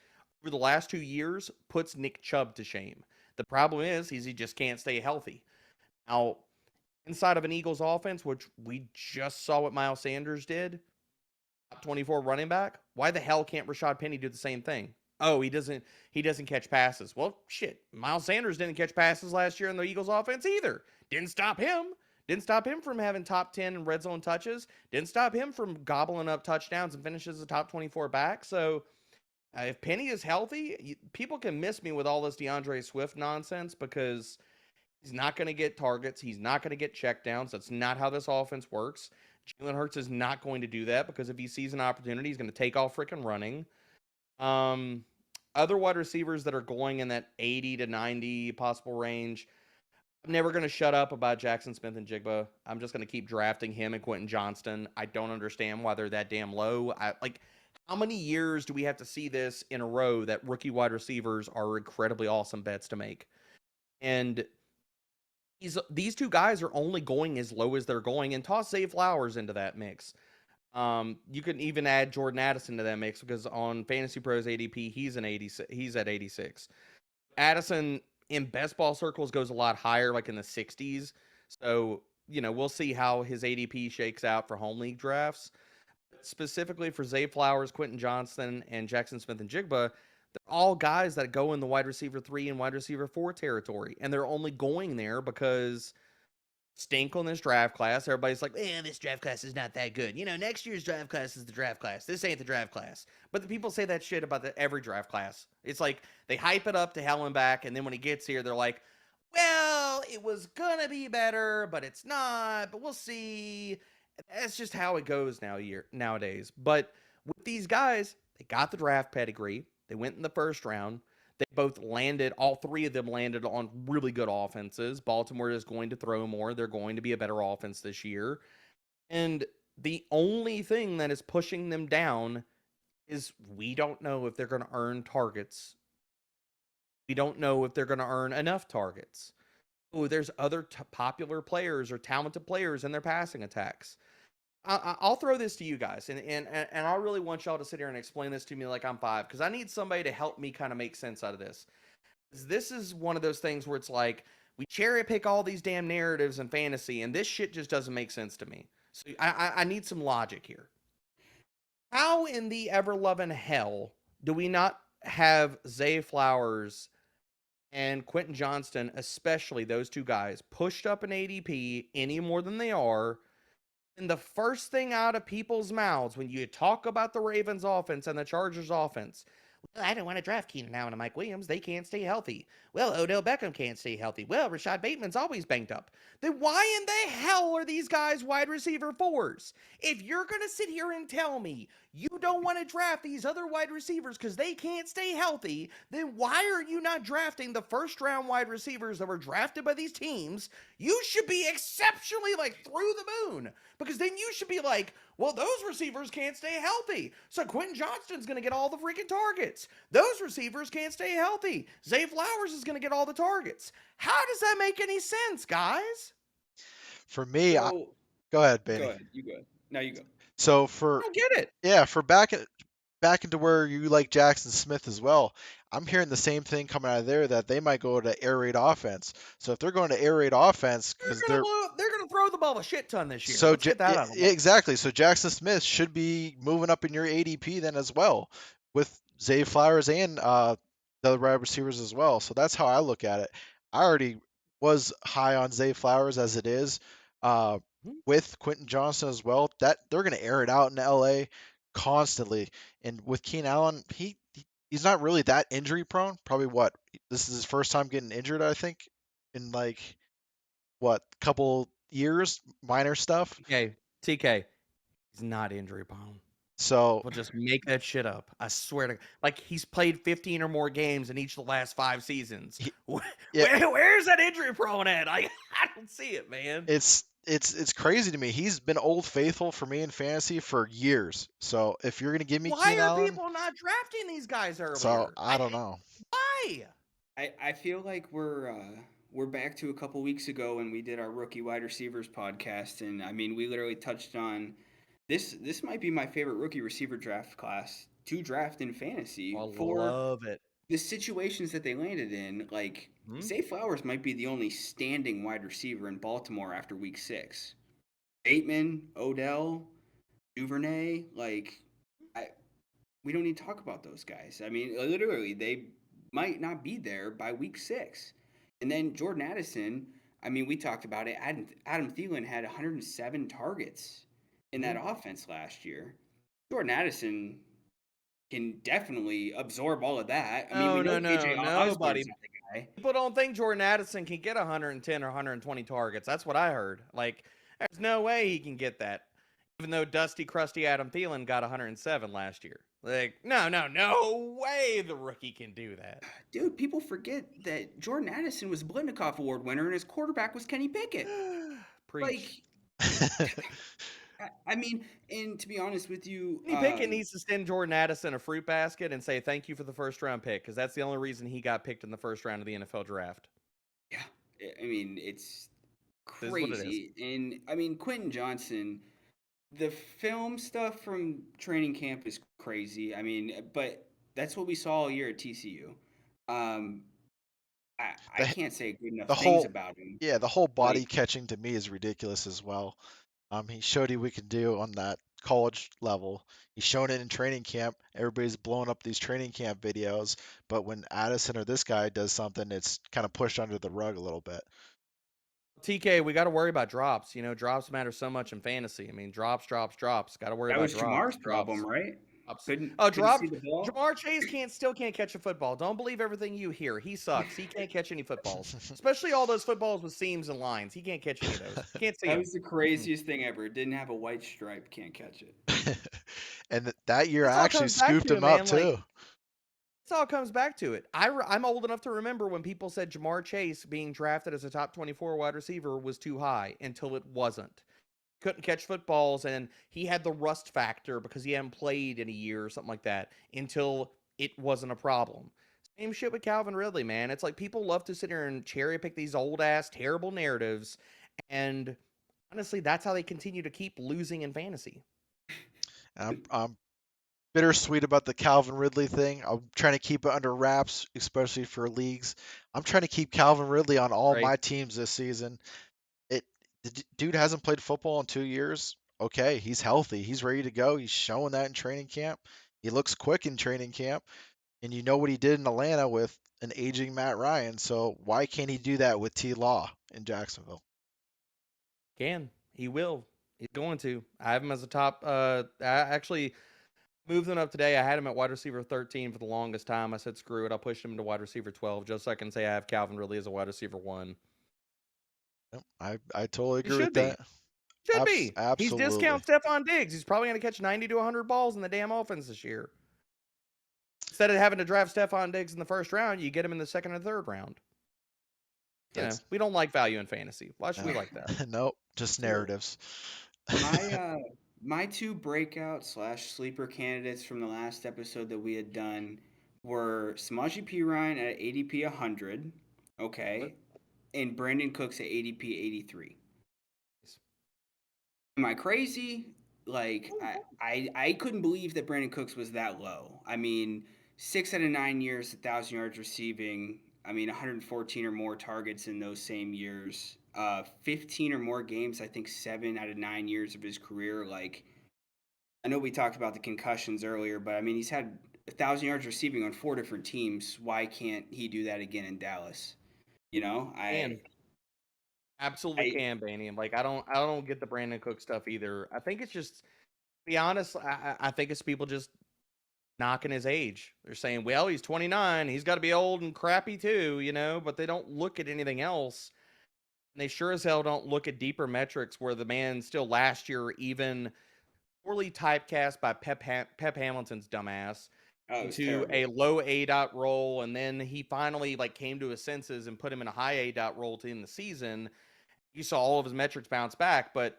over the last 2 years, puts Nick Chubb to shame. The problem is he just can't stay healthy. Now, inside of an Eagles offense, which we just saw what Miles Sanders did, top 24 running back, why the hell can't Rashad Penny do the same thing? Oh, he doesn't catch passes. Well, shit. Miles Sanders didn't catch passes last year in the Eagles offense either. Didn't stop him. Didn't stop him from having top 10 in red zone touches. Didn't stop him from gobbling up touchdowns and finishes a top 24 back. So if Penny is healthy, people can miss me with all this DeAndre Swift nonsense because he's not going to get targets. He's not going to get checkdowns. That's not how this offense works. Jalen Hurts is not going to do that because if he sees an opportunity, he's going to take off freaking running. Other wide receivers that are going in that 80 to 90 possible range, I'm never going to shut up about Jackson Smith and Jigba. I'm just going to keep drafting him and Quentin Johnston. I don't understand why they're that damn low. How many years do we have to see this in a row that rookie wide receivers are incredibly awesome bets to make? And these two guys are only going as low as they're going, and toss Zay Flowers into that mix. You can even add Jordan Addison to that mix because on FantasyPros ADP, he's at 86. Addison in best ball circles goes a lot higher, like in the 60s. So, we'll see how his ADP shakes out for home league drafts. Specifically for Zay Flowers, Quentin Johnston, and Jackson Smith and Jigba, they're all guys that go in the wide receiver 3 and wide receiver 4 territory. And they're only going there because stink on this draft class. Everybody's like, this draft class is not that good. Next year's draft class is the draft class. This ain't the draft class. But the people say that shit about every draft class. It's like they hype it up to hell and back, and then when he gets here, they're like, well, it was gonna be better, but it's not. But we'll see. That's just how it goes nowadays. But with these guys, they got the draft pedigree. They went in the first round. They both landed, all three of them landed on really good offenses. Baltimore is going to throw more. They're going to be a better offense this year. And the only thing that is pushing them down is we don't know if they're going to earn targets. We don't know if they're going to earn enough targets. Oh, there's other popular players or talented players in their passing attacks. I'll throw this to you guys, and I really want y'all to sit here and explain this to me like I'm 5, because I need somebody to help me kind of make sense out of this. This is one of those things where it's like we cherry pick all these damn narratives in fantasy, and this shit just doesn't make sense to me. So I need some logic here. How in the ever-loving hell do we not have Zay Flowers and Quentin Johnston, especially those two guys, pushed up in ADP any more than they are? And the first thing out of people's mouths when you talk about the Ravens offense and the Chargers offense, well, I don't want to draft Keenan Allen and Mike Williams. They can't stay healthy. Well, Odell Beckham can't stay healthy. Well, Rashad Bateman's always banged up. Then why in the hell are these guys wide receiver 4s? If you're going to sit here and tell me you don't want to draft these other wide receivers because they can't stay healthy, then why are you not drafting the first round wide receivers that were drafted by these teams? You should be exceptionally through the moon, because then you should be like, well, those receivers can't stay healthy, so Quentin Johnston's going to get all the freaking targets. Those receivers can't stay healthy. Zay Flowers is going to get all the targets. How does that make any sense, guys? For me, So, go ahead, go Benny. ahead. You go. Now you go. So I don't get it. for back into where you like Jackson Smith as well, I'm hearing the same thing coming out of there, that they might go to air raid offense. So if they're going to air raid offense, because They're gonna throw the ball a shit ton this year. so Let's get that out of the way. exactly. So Jackson Smith should be moving up in your ADP then as well, with Zay Flowers and the other wide receivers as well. So that's how I look at it. I already was high on Zay Flowers as it is, with Quentin Johnston as well. That they're going to air it out in LA constantly, and with Keenan Allen, he's not really that injury prone. Probably this is his first time getting injured, I think, in couple years, minor stuff. TK, he's not injury prone. So We'll just make that shit up. I swear to he's played 15 or more games in each of the last 5 seasons. Where's that injury prone at? I don't see it, man. It's crazy to me. He's been old faithful for me in fantasy for years. So if you're gonna give me Why Keenan are Allen, people not drafting these guys earlier? so I don't know. Why? I feel like we're back to a couple weeks ago when we did our rookie wide receivers podcast, and I mean we literally touched on this. This might be my favorite rookie receiver draft class to draft in fantasy I for love it. the situations that they landed in. Like Zay Flowers might be the only standing wide receiver in Baltimore after week 6. Bateman, Odell, Duvernay, we don't need to talk about those guys. I mean, literally, they might not be there by week 6. And then Jordan Addison, I mean, we talked about it. Adam Thielen had 107 targets in that offense last year. Jordan Addison can definitely absorb all of that. I mean, we know KJ Osborne's not the guy. People don't think Jordan Addison can get 110 or 120 targets. That's what I heard. There's no way he can get that. Even though Dusty Crusty Adam Thielen got 107 last year. No way the rookie can do that. Dude, people forget that Jordan Addison was a Blitnikoff Award winner and his quarterback was Kenny Pickett. Preach. I mean, and to be honest with you, Kenny Pickett needs to send Jordan Addison a fruit basket and say thank you for the first round pick, because that's the only reason he got picked in the first round of the NFL draft. Yeah, I mean, it's crazy. And I mean, Quentin Johnston, the film stuff from training camp is crazy. I mean, but that's what we saw all year at TCU. I The can't say good enough the things whole about him. yeah, the whole body Like, catching to me is ridiculous as well. He showed you we could do on that college level. He's shown it in training camp. Everybody's blowing up these training camp videos, but when Addison or this guy does something, it's kind of pushed under the rug a little bit. TK, we got to worry about drops. Drops matter so much in fantasy. I mean, drops. Got to worry that about was drops. Jamar's problem, right? Drops. Couldn't Drops. see the ball. Jamar Chase still can't catch a football. Don't believe everything you hear. He sucks. He can't catch any footballs, especially all those footballs with seams and lines. He can't catch any of those. Can't see That them. was the craziest thing ever. It didn't have a white stripe. Can't catch it. And that year This I all actually comes back scooped to it, him up man. Like, too. this all comes back to it. I'm old enough to remember when people said Jamar Chase being drafted as a top 24 wide receiver was too high until it wasn't. Couldn't catch footballs, and he had the rust factor because he hadn't played in a year or something like that until it wasn't a problem. Same shit with Calvin Ridley, man. It's like people love to sit here and cherry pick these old ass terrible narratives, and honestly, that's how they continue to keep losing in fantasy. I'm bittersweet about the Calvin Ridley thing. I'm trying to keep it under wraps, especially for leagues. I'm trying to keep Calvin Ridley on all Right? my teams this season. It dude hasn't played football in 2 years. Okay, he's healthy. He's ready to go. He's showing that in training camp. He looks quick in training camp, and you know what he did in Atlanta with an aging Matt Ryan. So why can't he do that with T. Law in Jacksonville? He will. He's going to. I have him as a top. I actually moved him up today. I had him at wide receiver 13 for the longest time. I said, screw it. I'll push him to wide receiver 12 just so I can say I have Calvin Ridley as a wide receiver 1. Yep, I totally He agree with should be. that. Should be. He's Absolutely. discount Stephon Diggs. He's probably going to catch 90 to 100 balls in the damn offense this year. Instead of having to draft Stephon Diggs in the first round, you get him in the second or third round. We don't like value in fantasy. Why should we like that? Nope, just So narratives. my two breakout slash sleeper candidates from the last episode that we had done were Samaje Perine at ADP 100, okay, and Brandon Cooks at ADP 83. Am I crazy? Like I couldn't believe that Brandon Cooks was that low. I mean, 6 out of 9 years, 1,000 yards receiving. I mean, 114 or more targets in those same years. 15 or more games. I think 7 out of 9 years of his career. Like I know we talked about the concussions earlier, but I mean he's had 1,000 yards receiving on 4 different teams. Why can't he do that again in Dallas? You know, And absolutely I can, Baney. And like I don't get the Brandon Cook stuff either. I think it's just, to be honest, I think it's people just knocking his age. They're saying, well, he's 29, he's got to be old and crappy too, but they don't look at anything else. And they sure as hell don't look at deeper metrics where the man still last year even poorly typecast by Pep Hamilton's dumbass oh, it was into terrible. a low A dot role, and then he finally like came to his senses and put him in a high A dot role to end the season. You saw all of his metrics bounce back, but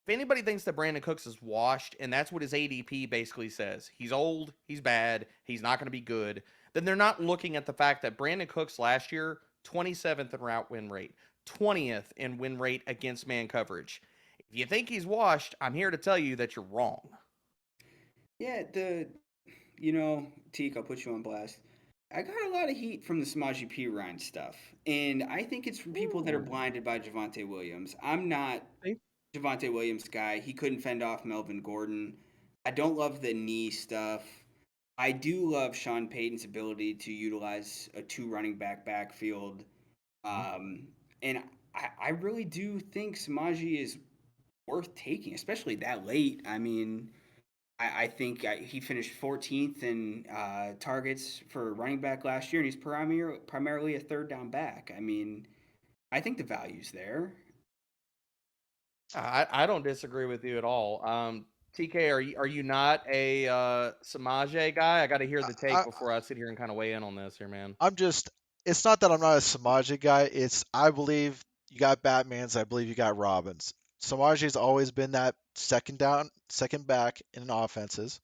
if anybody thinks that Brandon Cooks is washed, and that's what his ADP basically says, he's old, he's bad, he's not going to be good, then they're not looking at the fact that Brandon Cooks last year, 27th in route win rate, 20th in win rate against man coverage. If you think he's washed, I'm here to tell you that you're wrong. Yeah, TeeK, I'll put you on blast. I got a lot of heat from the Samaje Perine stuff, and I think it's from people that are Ooh. blinded by Javonte Williams. I'm not See? Javonte Williams guy. He couldn't fend off Melvin Gordon. I don't love the knee stuff. I do love Sean Payton's ability to utilize a two running back backfield. Mhm. And I really do think Samaje is worth taking, especially that late. I mean, I think he finished 14th in targets for running back last year, and he's primarily a third down back. I mean, I think the value's there. I don't disagree with you at all. TK, are you not a Samaje guy? I got to hear the take I, before I sit here and kind of weigh in on this here, man. I'm just. It's not that I'm not a Samaje guy. It's I believe you got Batman's. I believe you got Robins. Samaje's always been that second down, second back in offenses.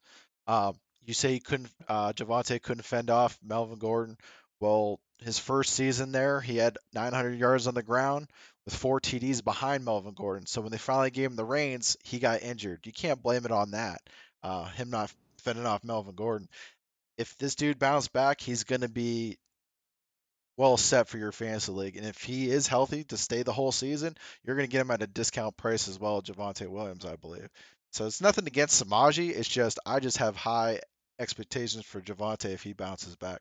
You say he couldn't. Javante couldn't fend off Melvin Gordon. Well, his first season there, he had 900 yards on the ground with 4 TDs behind Melvin Gordon. So when they finally gave him the reins, he got injured. You can't blame it on that. Him not fending off Melvin Gordon. If this dude bounced back, he's going to be well set for your fantasy league. And if he is healthy to stay the whole season, you're going to get him at a discount price as well, Javonte Williams, I believe. So it's nothing against Samaji. It's just I just have high expectations for Javonte if he bounces back.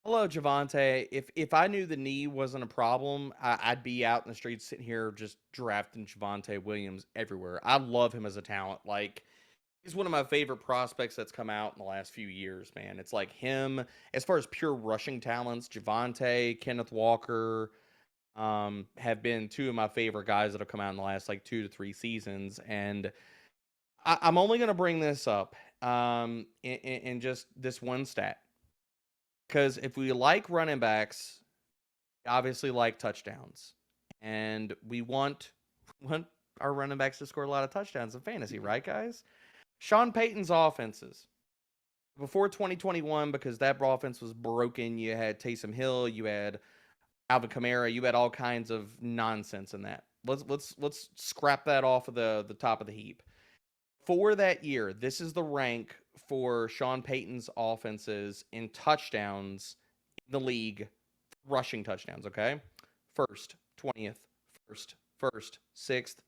Hello, Javante. If I knew the knee wasn't a problem, I'd be out in the streets sitting here just drafting Javante Williams everywhere. I love him as a talent. Like, he's one of my favorite prospects that's come out in the last few years, man. It's like him, as far as pure rushing talents, Javante, Kenneth Walker, have been two of my favorite guys that have come out in the last like 2 to 3 seasons. And I'm only going to bring this up in just this one stat. Because if we like running backs, we obviously like touchdowns. And we want our running backs to score a lot of touchdowns in fantasy, right, guys? Sean Payton's offenses before 2021, because that offense was broken. You had Taysom Hill, you had Alvin Kamara, you had all kinds of nonsense in that. Let's scrap that off of the top of the heap. For that year, this is the rank for Sean Payton's offenses in touchdowns in the league, rushing touchdowns, okay? First, 20th, first, sixth,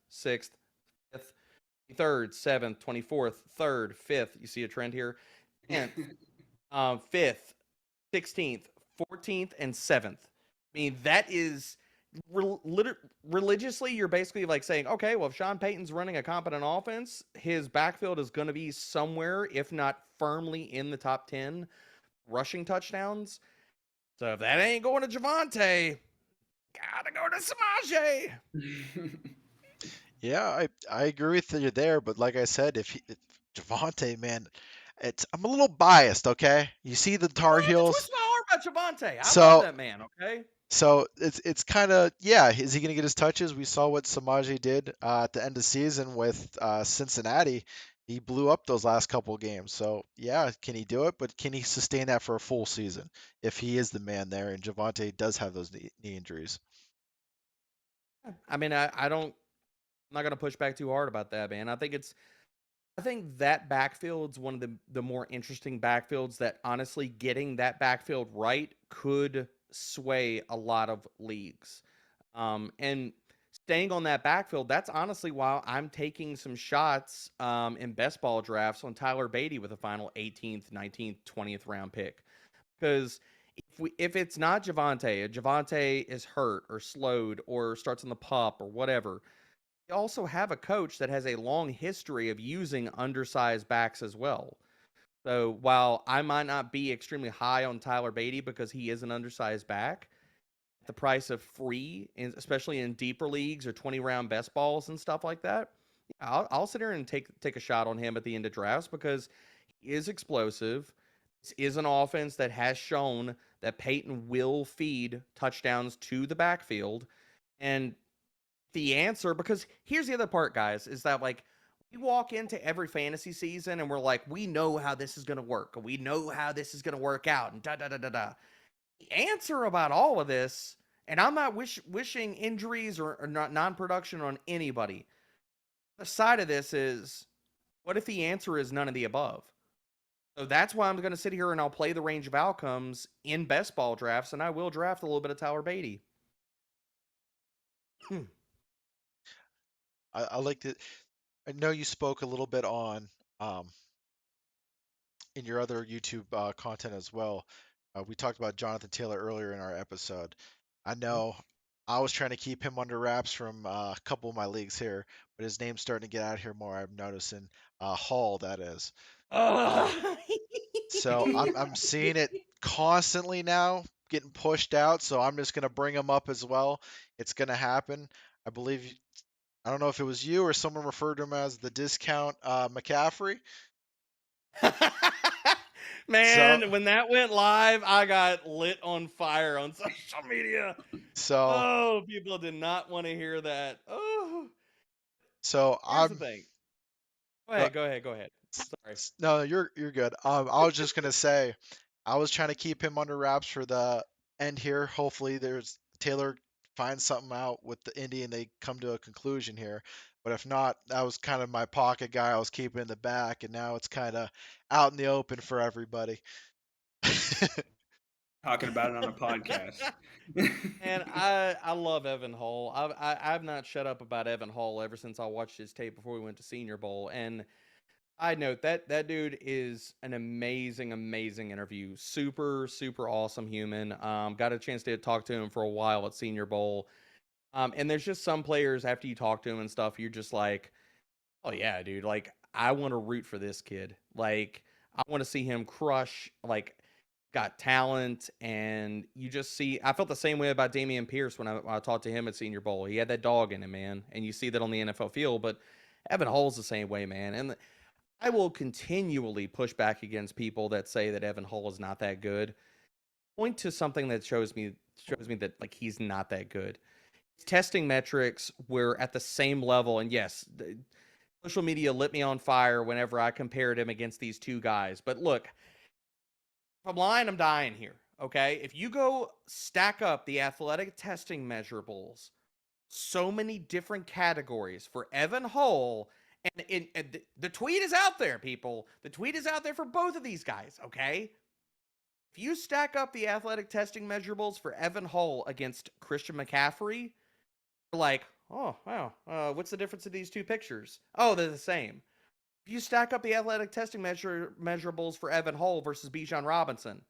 fifth, third, seventh, 24th, third, fifth. You see a trend here? 10th, fifth, 16th, 14th, and 7th. I mean, that is religiously, you're basically like saying, okay, well, if Sean Payton's running a competent offense, his backfield is going to be somewhere, if not firmly in the top 10 rushing touchdowns. So if that ain't going to Javante, gotta go to Samaje. Yeah, I agree with you there, but like I said, if Javonte, man, I'm a little biased, okay? You see the You Tar don't have to Heels, twist my arm about Javante. I love so that man, okay? it's kind of, yeah. Is he going to get his touches? We saw what Samaji did at the end of the season with Cincinnati. He blew up those last couple of games. So yeah, can he do it? But can he sustain that for a full season if he is the man there? And Javonte does have those knee injuries. I mean, I don't, I'm not gonna push back too hard about that, man. I think that backfield's one of the more interesting backfields that honestly getting that backfield right could sway a lot of leagues. And staying on that backfield, that's honestly why I'm taking some shots in best ball drafts on Tyler Beatty with a final 18th, 19th, 20th round pick. Because if it's not Javante is hurt or slowed or starts on the pup or whatever, also have a coach that has a long history of using undersized backs as well. So while I might not be extremely high on Tyler Beatty because he is an undersized back, at the price of free, especially in deeper leagues or 20-round best balls and stuff like that, I'll sit here and take a shot on him at the end of drafts because he is explosive. This is an offense that has shown that Peyton will feed touchdowns to the backfield. And the answer, because here's the other part, guys, is that like we walk into every fantasy season and we're like, we know how this is going to work. We know how this is going to work out, and da da da da da. The answer about all of this, and I'm not wishing injuries or non-production on anybody. The side of this is, what if the answer is none of the above? So that's why I'm going to sit here and I'll play the range of outcomes in best ball drafts, and I will draft a little bit of Tyler Beatty. I like that. I know you spoke a little bit on um, in your other YouTube content as well. We talked about Jonathan Taylor earlier in our episode. I know I was trying to keep him under wraps from a couple of my leagues here, but his name's starting to get out here more. I'm noticing Hall, that is. Uh, so I'm seeing it constantly now getting pushed out. So I'm just gonna bring him up as well. It's gonna happen. I believe I don't know if it was you or someone referred to him as the discount McCaffrey. So Man, when that went live, I got lit on fire on social media. so Oh, people did not want to hear that. Oh, so here's the I'm thing. uh, Go ahead. Sorry. no, you're good. I was just gonna say I was trying to keep him under wraps for the end here. Hopefully, there's Taylor finds something out with the Indy and they come to a conclusion here. But if not, that was kind of my pocket guy I was keeping in the back, and now it's kind of out in the open for everybody. talking about it on a podcast. And I love Evan Hull. I've not shut up about Evan Hull ever since I watched his tape before we went to Senior Bowl. And I note that dude is an amazing interview. Super awesome human. Got a chance to talk to him for a while at Senior Bowl. And there's just some players after you talk to him and stuff, you're just like, oh yeah, dude. Like I want to root for this kid. Like I want to see him crush. Like got talent, and you just see. I felt the same way about Damian Pierce when I talked to him at Senior Bowl. He had that dog in him, man, and you see that on the NFL field. But Evan Hull's the same way, man. And I will continually push back against people that say that Evan Hull is not that good. Point to something that shows me that like he's not that good. His testing metrics were at the same level, and yes, social media lit me on fire whenever I compared him against these two guys. But look, if I'm lying, I'm dying here. Okay, if you go stack up the athletic testing measurables, so many different categories for Evan Hull. And the tweet is out there, people. The tweet is out there for both of these guys, okay? If you stack up the athletic testing measurables for Evan Hull against Christian McCaffrey, you're like, oh, wow, what's the difference in these two pictures? Oh, they're the same. If you stack up the athletic testing measurables for Evan Hull versus Bijan Robinson,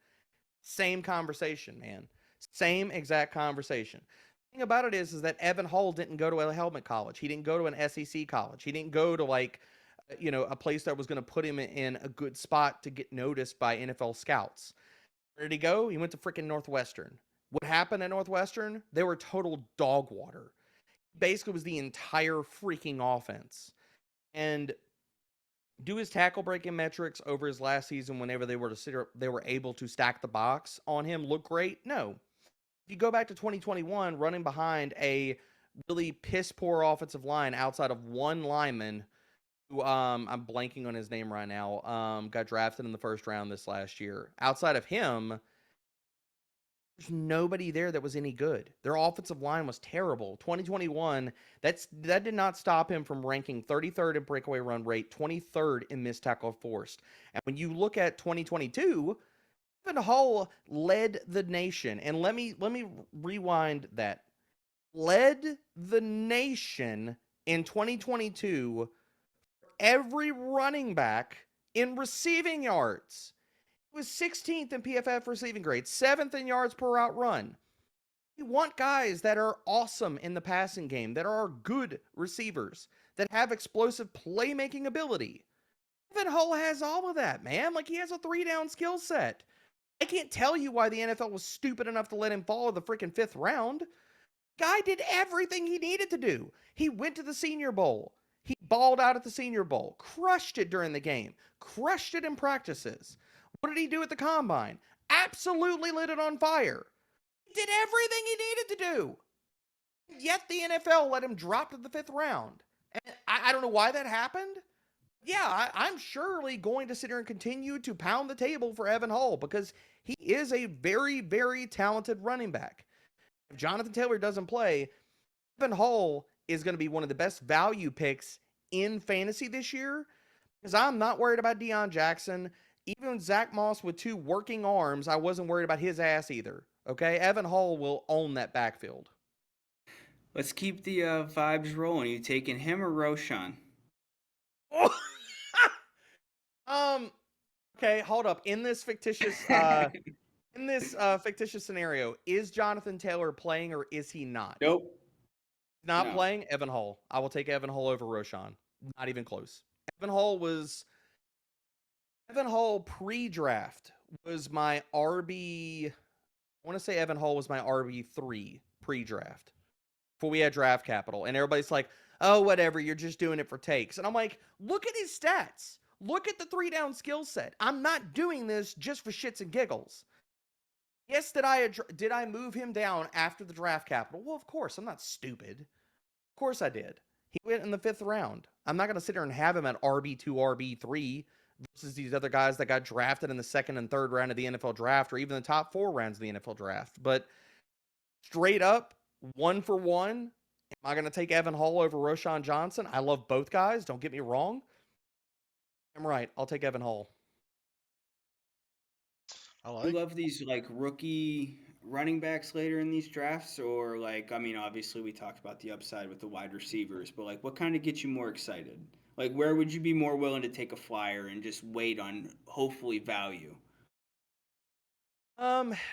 same conversation, man. Same exact conversation. The thing about it is that Evan Hull didn't go to a helmet college. He didn't go to an SEC college. He didn't go to like, a place that was going to put him in a good spot to get noticed by NFL scouts. Where did he go? He went to freaking Northwestern. What happened at Northwestern? They were total dog water. Basically was the entire freaking offense. And do his tackle breaking metrics over his last season whenever they were able to stack the box on him look great? No. If you go back to 2021, running behind a really piss poor offensive line outside of one lineman who I'm blanking on his name right now, got drafted in the first round this last year. Outside of him, there's nobody there that was any good. Their offensive line was terrible. 2021, that did not stop him from ranking 33rd in breakaway run rate, 23rd in missed tackle forced. And when you look at 2022, Evan Hull led the nation. And let me rewind that. Led the nation in 2022 every running back in receiving yards. He was 16th in PFF receiving grade, 7th in yards per route run. You want guys that are awesome in the passing game, that are good receivers, that have explosive playmaking ability. Evan Hull has all of that, man. Like, he has a 3-down skill set. I can't tell you why the NFL was stupid enough to let him fall in the freaking 5th round. Guy did everything he needed to do. He went to the Senior Bowl. He balled out at the Senior Bowl, crushed it during the game, crushed it in practices. What did he do at the combine? Absolutely lit it on fire. He did everything he needed to do. Yet the NFL let him drop to the 5th round. And I don't know why that happened. Yeah, I'm surely going to sit here and continue to pound the table for Evan Hull because he is a very talented running back. If Jonathan Taylor doesn't play, Evan Hull is going to be one of the best value picks in fantasy this year because I'm not worried about Deion Jackson. Even Zach Moss with 2 working arms, I wasn't worried about his ass either. Okay, Evan Hull will own that backfield. Let's keep the vibes rolling. You taking him or Roshan? Okay, hold up. In this fictitious fictitious scenario, is Jonathan Taylor playing or is he not? Nope. Not playing? Evan Hull. I will take Evan Hull over Roshan. Not even close. Evan Hull pre-draft was my RB. I want to say Evan Hull was my RB3 pre-draft before we had draft capital. And everybody's like, oh, whatever, you're just doing it for takes. And I'm like, look at his stats. Look at the 3-down skill set. I'm not doing this just for shits and giggles. Yes, did I move him down after the draft capital? Well, of course. I'm not stupid. Of course I did. He went in the 5th round. I'm not going to sit here and have him at RB2, RB3 versus these other guys that got drafted in the 2nd and 3rd round of the NFL draft or even the top 4 rounds of the NFL draft. But straight up, 1 for 1, am I going to take Evan Hull over Roshan Johnson? I love both guys. Don't get me wrong. I'm right. I'll take Evan Hull. I You like. love these like rookie running backs later in these drafts, or like I mean, obviously we talked about the upside with the wide receivers, but like what kind of gets you more excited? Like where would you be more willing to take a flyer and just wait on hopefully value?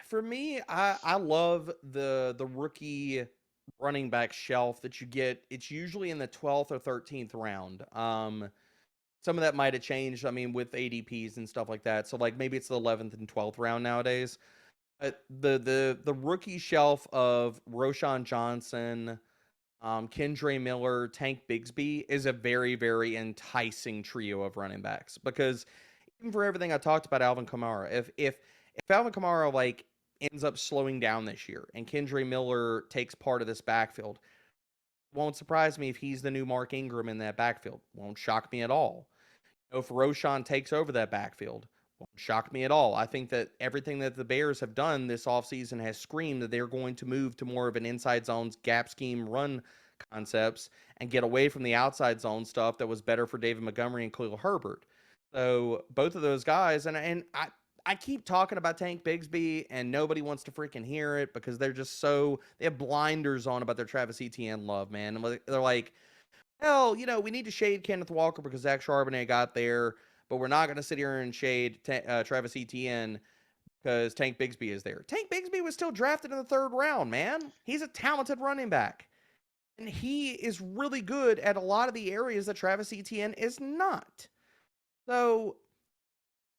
For me, I love the rookie running back shelf that you get. It's usually in the 12th or 13th round. Some of that might have changed, I mean, with ADPs and stuff like that. So like maybe it's the 11th and 12th round nowadays. But the rookie shelf of Roshan Johnson, Kendre Miller, Tank Bigsby is a very, very enticing trio of running backs because even for everything I talked about Alvin Kamara, if Alvin Kamara like ends up slowing down this year and Kendre Miller takes part of this backfield, won't surprise me if he's the new Mark Ingram in that backfield. Won't shock me at all. If Roshan takes over that backfield, won't shock me at all. I think that everything that the Bears have done this offseason has screamed that they're going to move to more of an inside zones gap scheme run concepts and get away from the outside zone stuff that was better for David Montgomery and Khalil Herbert. So both of those guys, and I keep talking about Tank Bigsby, and nobody wants to freaking hear it because they're just so they have blinders on about their Travis Etienne love, man. And they're like, hell, we need to shade Kenneth Walker because Zach Charbonnet got there, but we're not going to sit here and shade Travis Etienne because Tank Bigsby is there. Tank Bigsby was still drafted in the 3rd round, man. He's a talented running back. And he is really good at a lot of the areas that Travis Etienne is not. So,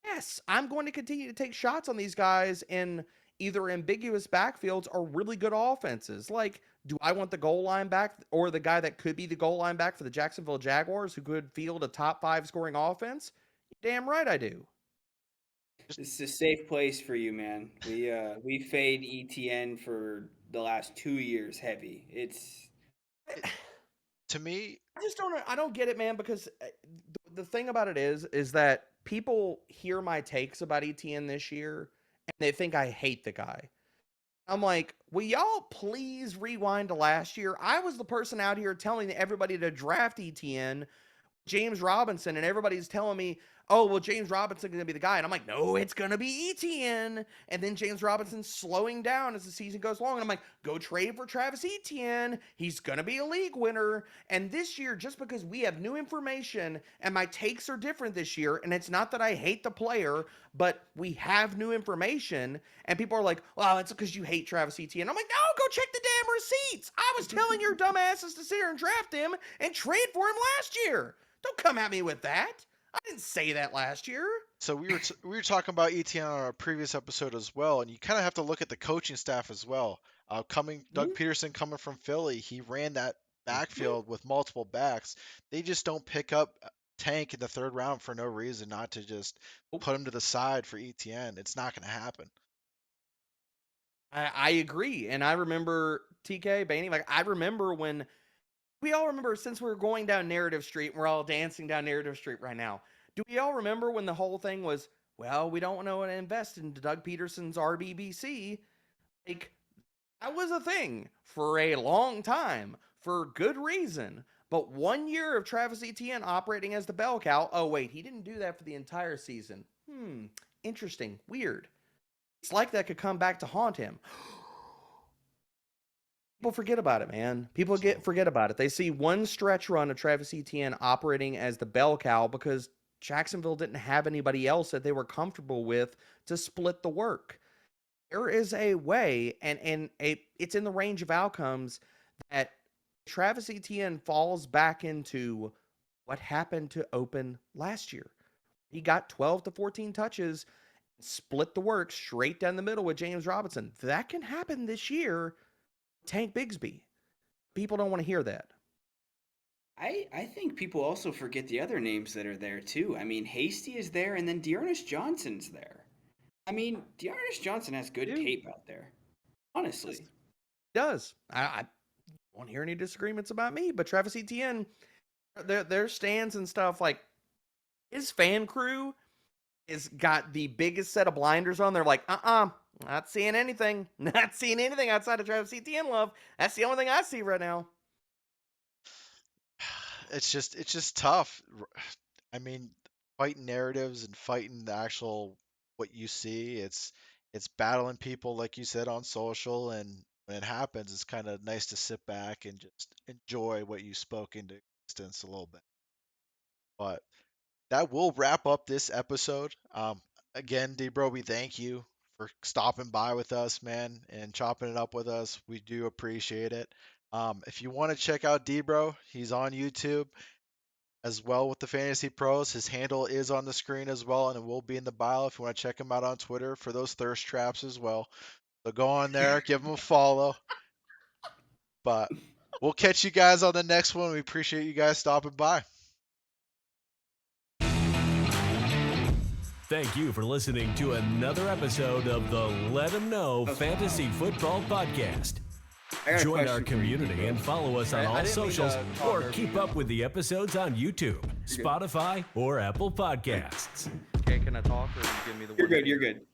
yes, I'm going to continue to take shots on these guys in either ambiguous backfields or really good offenses. Like, do I want the goal line back or the guy that could be the goal line back for the Jacksonville Jaguars who could field a top 5 scoring offense? Damn right I do. This is a safe place for you, man. We fade ETN for the last 2 years heavy. It's To me, I don't get it, man, because the thing about it is that people hear my takes about ETN this year and they think I hate the guy. I'm like, will y'all please rewind to last year? I was the person out here telling everybody to draft ETN, James Robinson, and everybody's telling me, oh, well, James Robinson's going to be the guy. And I'm like, no, it's going to be Etienne. And then James Robinson's slowing down as the season goes along. And I'm like, go trade for Travis Etienne. He's going to be a league winner. And this year, just because we have new information and my takes are different this year, and it's not that I hate the player, but we have new information, and people are like, well, it's because you hate Travis Etienne. I'm like, no, go check the damn receipts. I was telling your dumbasses to sit here and draft him and trade for him last year. Don't come at me with that. I didn't say that last year. so we were talking about ETN on our previous episode as well, and you kind of have to look at the coaching staff as well. Doug Peterson coming from Philly, he ran that backfield with multiple backs. They just don't pick up Tank in the 3rd round for no reason, not to just put him to the side for ETN. It's not going to happen. I agree. And I remember TK, Baney, like I remember when we all remember, since we're going down Narrative Street, we're all dancing down Narrative Street right now. Do we all remember when the whole thing was, well, we don't want to invest into Doug Peterson's RBBC? Like, that was a thing for a long time for good reason. But 1 year of Travis Etienne operating as the bell cow. Oh, wait, he didn't do that for the entire season. Interesting. Weird. It's like that could come back to haunt him. People forget about it, man. People forget about it. They see one stretch run of Travis Etienne operating as the bell cow because Jacksonville didn't have anybody else that they were comfortable with to split the work. There is a way, and it's in the range of outcomes that Travis Etienne falls back into what happened to Open last year. He got 12 to 14 touches, split the work straight down the middle with James Robinson. That can happen this year. Tank Bigsby. People don't want to hear that. I think people also forget the other names that are there too. I mean, Hasty is there, and then Dearness Johnson's there. I mean, Dearness Johnson has good tape out there. Honestly, He does. I won't hear any disagreements about me, but Travis Etienne, their stands and stuff, like his fan crew has got the biggest set of blinders on. They're like, not seeing anything. Not seeing anything outside of Travis Etienne love. That's the only thing I see right now. It's just tough. I mean, fighting narratives and fighting the actual what you see. It's battling people like you said on social, and when it happens, it's kind of nice to sit back and just enjoy what you spoke into existence a little bit. But that will wrap up this episode. Again, D-Bro, we thank you for stopping by with us, man, and chopping it up with us. We do appreciate it. If you want to check out D-Bro, he's on YouTube as well with the Fantasy Pros. His handle is on the screen as well, and it will be in the bio if you want to check him out on Twitter for those thirst traps as well. So go on there, give him a follow. But we'll catch you guys on the next one. We appreciate you guys stopping by. Thank you for listening to another episode of the Let 'Em Know Fantasy Football Podcast. I got a Join our question for you, community and follow us on I all didn't mean to socials, talk or over keep you. up with the episodes on YouTube, Spotify, or Apple Podcasts. Okay, can I talk or give me the You're one? good. You're good.